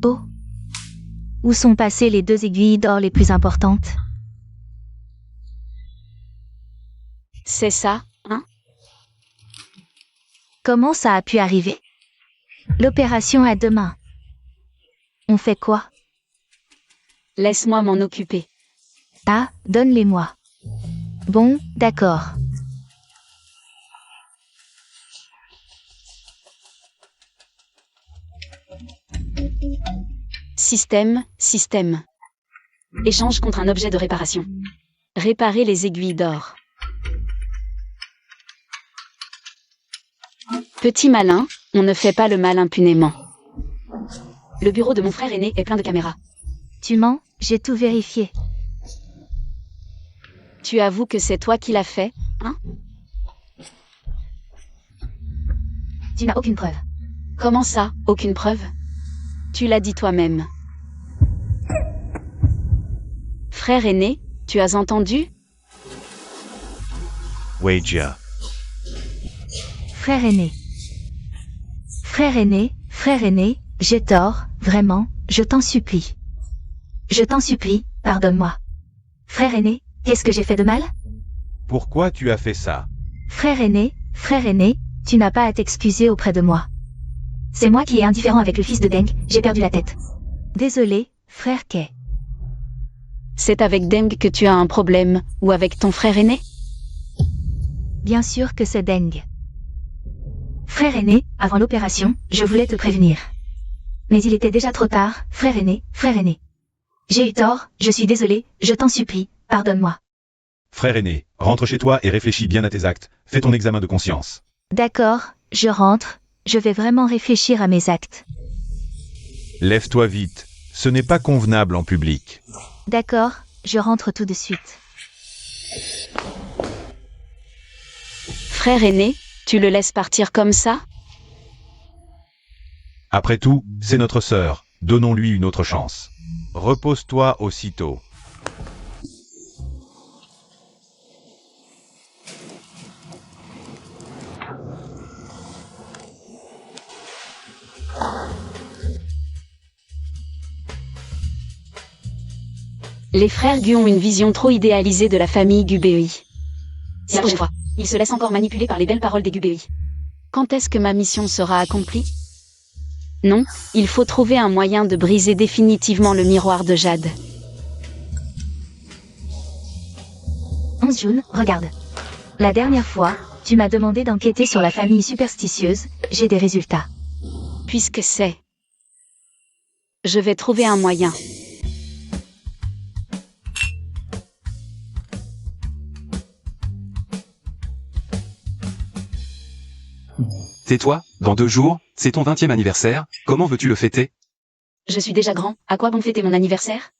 Oh. Où sont passées les 2 aiguilles d'or les plus importantes? C'est ça, hein? Comment ça a pu arriver? L'opération à demain. On fait quoi? Laisse-moi m'en occuper. Ah, donne-les-moi. Bon, d'accord. Système. Échange contre un objet de réparation. Réparer les aiguilles d'or. Petit malin, on ne fait pas le mal impunément. Le bureau de mon frère aîné est plein de caméras. Tu mens, j'ai tout vérifié. Tu avoues que c'est toi qui l'as fait, hein? Tu n'as aucune preuve. Comment ça, aucune preuve? Tu l'as dit toi-même. Frère aîné, tu as entendu? Weijia. Frère aîné. Frère aîné, j'ai tort, vraiment, je t'en supplie. Je t'en supplie, pardonne-moi. Frère aîné, qu'est-ce que j'ai fait de mal? Pourquoi tu as fait ça? Frère aîné, tu n'as pas à t'excuser auprès de moi. C'est moi qui est indifférent avec le fils de Deng, j'ai perdu la tête. Désolé, frère Kay. C'est avec Deng que tu as un problème, ou avec ton frère aîné? Bien sûr que c'est Deng. Frère aîné, avant l'opération, je voulais te prévenir. Mais il était déjà trop tard, frère aîné. J'ai eu tort, je suis désolé, je t'en supplie, pardonne-moi. Frère aîné, rentre chez toi et réfléchis bien à tes actes. Fais ton examen de conscience. D'accord, je rentre, je vais vraiment réfléchir à mes actes. Lève-toi vite, ce n'est pas convenable en public. D'accord, je rentre tout de suite. Frère aîné, tu le laisses partir comme ça? Après tout, c'est notre sœur, donnons-lui une autre chance. Repose-toi aussitôt. Les frères Gu ont une vision trop idéalisée de la famille Gubei. C'est la prochaine fois. Ils se laissent encore manipuler par les belles paroles des Gubei. Quand est-ce que ma mission sera accomplie? Non, il faut trouver un moyen de briser définitivement le miroir de Jade. 11 June, regarde. La dernière fois, tu m'as demandé d'enquêter sur la famille superstitieuse, j'ai des résultats. Puisque c'est... Je vais trouver un moyen. Tais-toi, dans 2 jours, c'est ton 20e anniversaire, comment veux-tu le fêter? Je suis déjà grand, à quoi bon fêter mon anniversaire?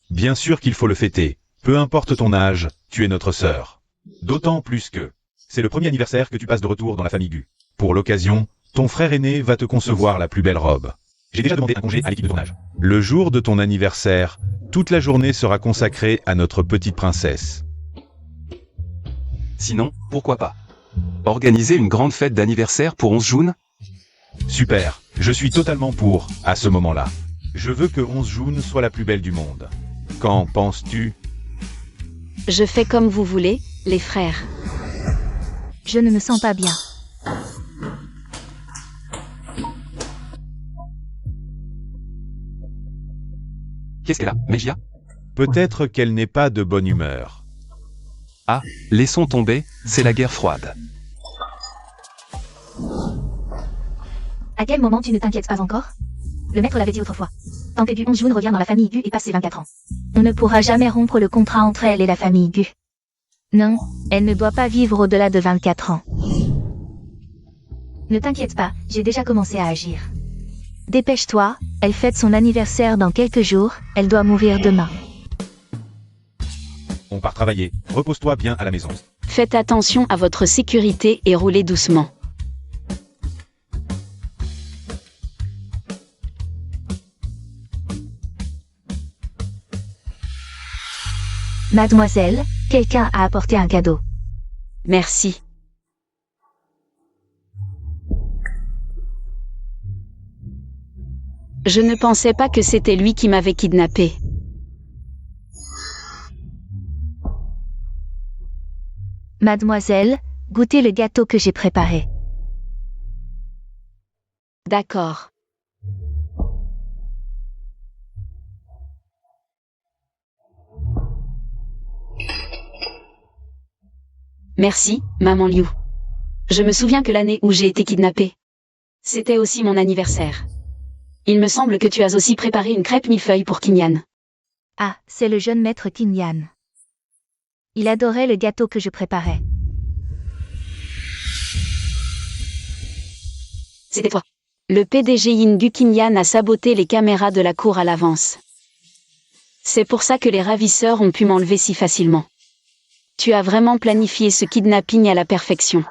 Bien sûr qu'il faut le fêter. Peu importe ton âge, tu es notre sœur. D'autant plus que c'est le premier anniversaire que tu passes de retour dans la famille Gu. Pour l'occasion, ton frère aîné va te concevoir la plus belle robe. J'ai déjà demandé un congé à l'équipe de tournage. Le jour de ton anniversaire, toute la journée sera consacrée à notre petite princesse. Sinon, pourquoi pas? Organiser une grande fête d'anniversaire pour 11 June? Super, je suis totalement pour, à ce moment-là. Je veux que 11 June soit la plus belle du monde. Qu'en penses-tu? Je fais comme vous voulez, les frères. Je ne me sens pas bien. Qu'est-ce qu'elle a, Meijia? Peut-être qu'elle n'est pas de bonne humeur. Ah, laissons tomber, c'est la guerre froide. À quel moment tu ne t'inquiètes pas encore? Le maître l'avait dit autrefois. Tant que Gu 11 June revient dans la famille Gu et passe ses 24 ans. On ne pourra jamais rompre le contrat entre elle et la famille Gu. Non, elle ne doit pas vivre au-delà de 24 ans. Ne t'inquiète pas, j'ai déjà commencé à agir. Dépêche-toi, elle fête son anniversaire dans quelques jours, elle doit mourir demain. On part travailler. Repose-toi bien à la maison. Faites attention à votre sécurité et roulez doucement. Mademoiselle, quelqu'un a apporté un cadeau. Merci. Je ne pensais pas que c'était lui qui m'avait kidnappé. Mademoiselle, goûtez le gâteau que j'ai préparé. D'accord. Merci, maman Liu. Je me souviens que l'année où j'ai été kidnappée, c'était aussi mon anniversaire. Il me semble que tu as aussi préparé une crêpe millefeuille pour Kinyan. Ah, c'est le jeune maître Kinyan. Il adorait le gâteau que je préparais. C'était toi. Le PDG Yingu Kinyan a saboté les caméras de la cour à l'avance. C'est pour ça que les ravisseurs ont pu m'enlever si facilement. Tu as vraiment planifié ce kidnapping à la perfection.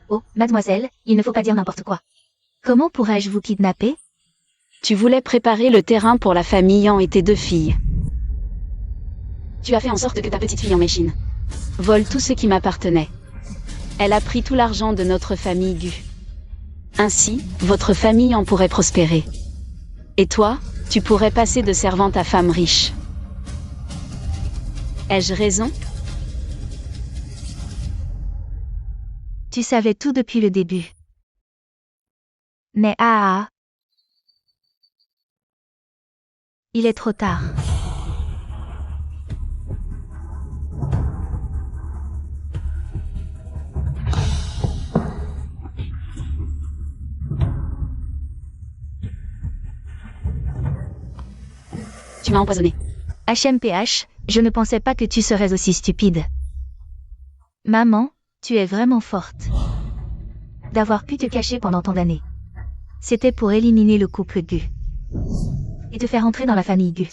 Oh, mademoiselle, il ne faut pas dire n'importe quoi. Comment pourrais-je vous kidnapper? Tu voulais préparer le terrain pour la famille Yang et tes 2 filles. Tu as fait en sorte que ta petite fille en Méchine vole tout ce qui m'appartenait. Elle a pris tout l'argent de notre famille Gu. Ainsi, votre famille en pourrait prospérer. Et toi, tu pourrais passer de servante à femme riche. Ai-je raison? Tu savais tout depuis le début. Mais il est trop tard. Tu m'as empoisonné. HMPH, je ne pensais pas que tu serais aussi stupide. Maman, tu es vraiment forte. D'avoir pu te cacher pendant tant d'années. C'était pour éliminer le couple Gu. Et te faire entrer dans la famille Gu.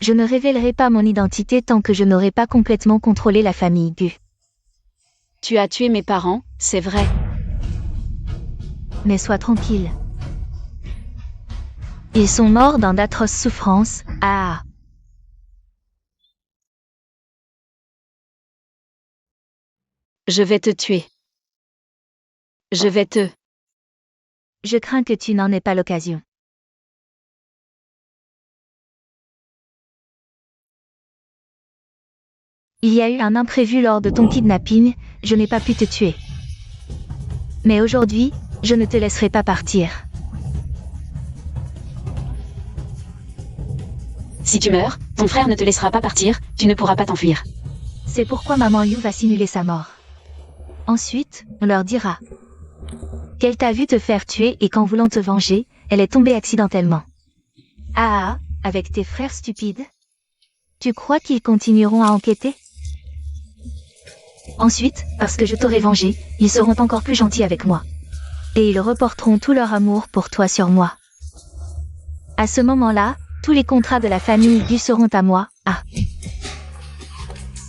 Je ne révélerai pas mon identité tant que je n'aurai pas complètement contrôlé la famille Gu. Tu as tué mes parents, c'est vrai. Mais sois tranquille. Ils sont morts dans d'atroces souffrances, Je vais te tuer. Je vais te... Je crains que tu n'en aies pas l'occasion. Il y a eu un imprévu lors de ton kidnapping, je n'ai pas pu te tuer. Mais aujourd'hui, je ne te laisserai pas partir. Si tu meurs, ton frère ne te laissera pas partir, tu ne pourras pas t'enfuir. C'est pourquoi maman Liu va simuler sa mort. Ensuite, on leur dira qu'elle t'a vu te faire tuer et qu'en voulant te venger, elle est tombée accidentellement. Avec tes frères stupides? Tu crois qu'ils continueront à enquêter? Ensuite, parce que je t'aurai vengé, ils seront encore plus gentils avec moi. Et ils reporteront tout leur amour pour toi sur moi. À ce moment-là, tous les contrats de la famille Gu seront à moi.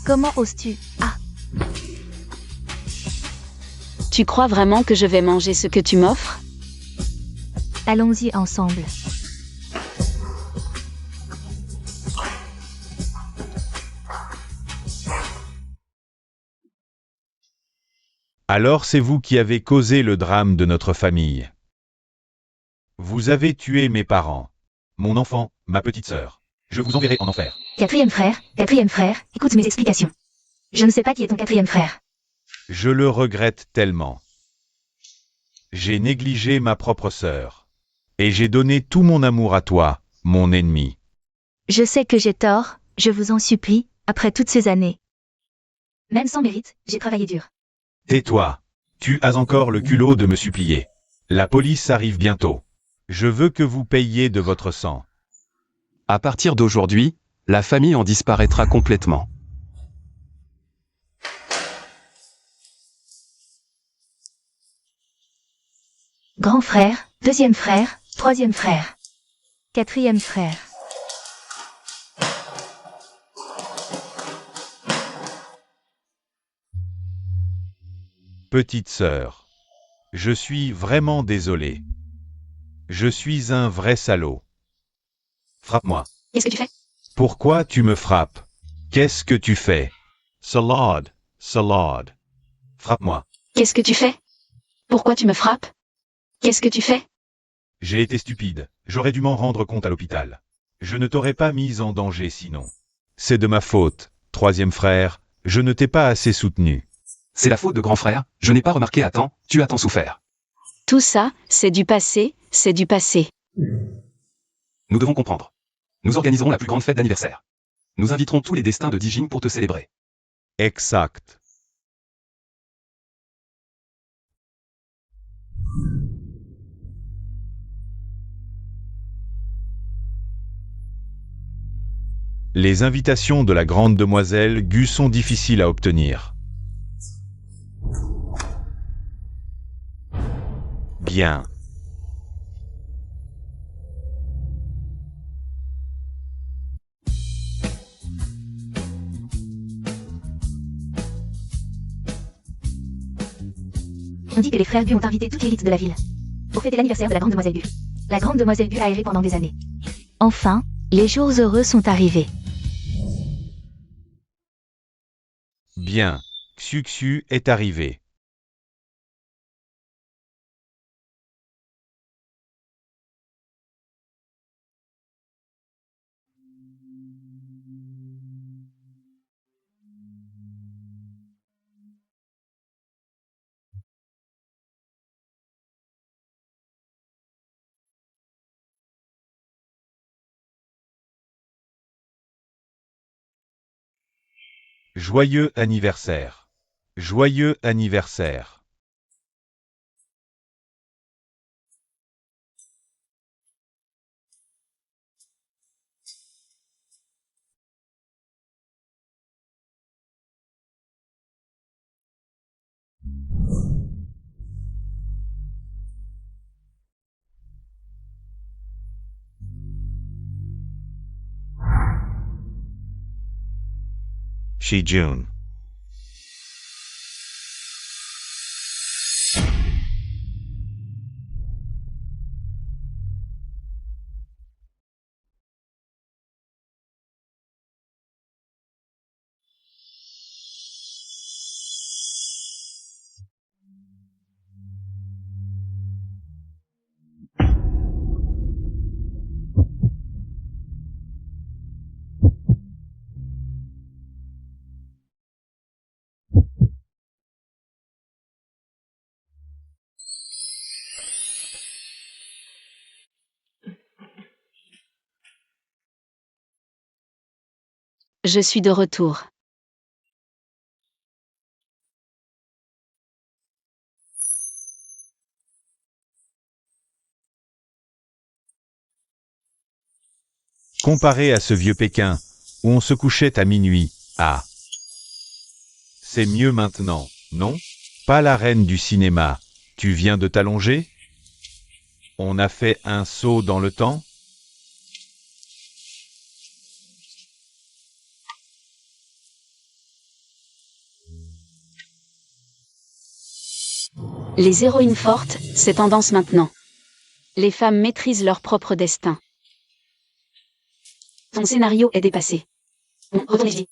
Comment oses-tu? Tu crois vraiment que je vais manger ce que tu m'offres? Allons-y ensemble. Alors c'est vous qui avez causé le drame de notre famille. Vous avez tué mes parents. Mon enfant, ma petite sœur. Je vous enverrai en enfer. Quatrième frère, écoute mes explications. Je ne sais pas qui est ton quatrième frère. Je le regrette tellement. J'ai négligé ma propre sœur. Et j'ai donné tout mon amour à toi, mon ennemi. Je sais que j'ai tort, je vous en supplie, après toutes ces années. Même sans mérite, j'ai travaillé dur. Tais-toi. Tu as encore le culot de me supplier. La police arrive bientôt. Je veux que vous payiez de votre sang. À partir d'aujourd'hui, la famille en disparaîtra complètement. Grand frère, deuxième frère, troisième frère. Quatrième frère. Petite sœur. Je suis vraiment désolé. Je suis un vrai salaud. Frappe-moi. Qu'est-ce que tu fais? Pourquoi tu me frappes? Qu'est-ce que tu fais? Salade, salade. Frappe-moi. Qu'est-ce que tu fais? Pourquoi tu me frappes? Qu'est-ce que tu fais? J'ai été stupide. J'aurais dû m'en rendre compte à l'hôpital. Je ne t'aurais pas mise en danger sinon. C'est de ma faute, troisième frère. Je ne t'ai pas assez soutenu. C'est la faute de grand frère, je n'ai pas remarqué à temps, tu as tant souffert. Tout ça, c'est du passé, c'est du passé. Nous devons comprendre. Nous organiserons la plus grande fête d'anniversaire. Nous inviterons tous les destins de Dijing pour te célébrer. Exact. Les invitations de la grande demoiselle Gu sont difficiles à obtenir. Bien. On dit que les frères Gu ont invité toute l'élite de la ville. Pour fêter l'anniversaire de la grande demoiselle Gu. La grande demoiselle Gu a erré pendant des années. Enfin, les jours heureux sont arrivés. Bien. Xuxu est arrivé. Joyeux anniversaire. Joyeux anniversaire. Shijun. Je suis de retour. Comparé à ce vieux Pékin, où on se couchait à minuit, ah. C'est mieux maintenant, non? Pas la reine du cinéma. Tu viens de t'allonger? On a fait un saut dans le temps? Les héroïnes fortes, c'est tendance maintenant. Les femmes maîtrisent leur propre destin. Ton scénario est dépassé. Bon, retournez-y.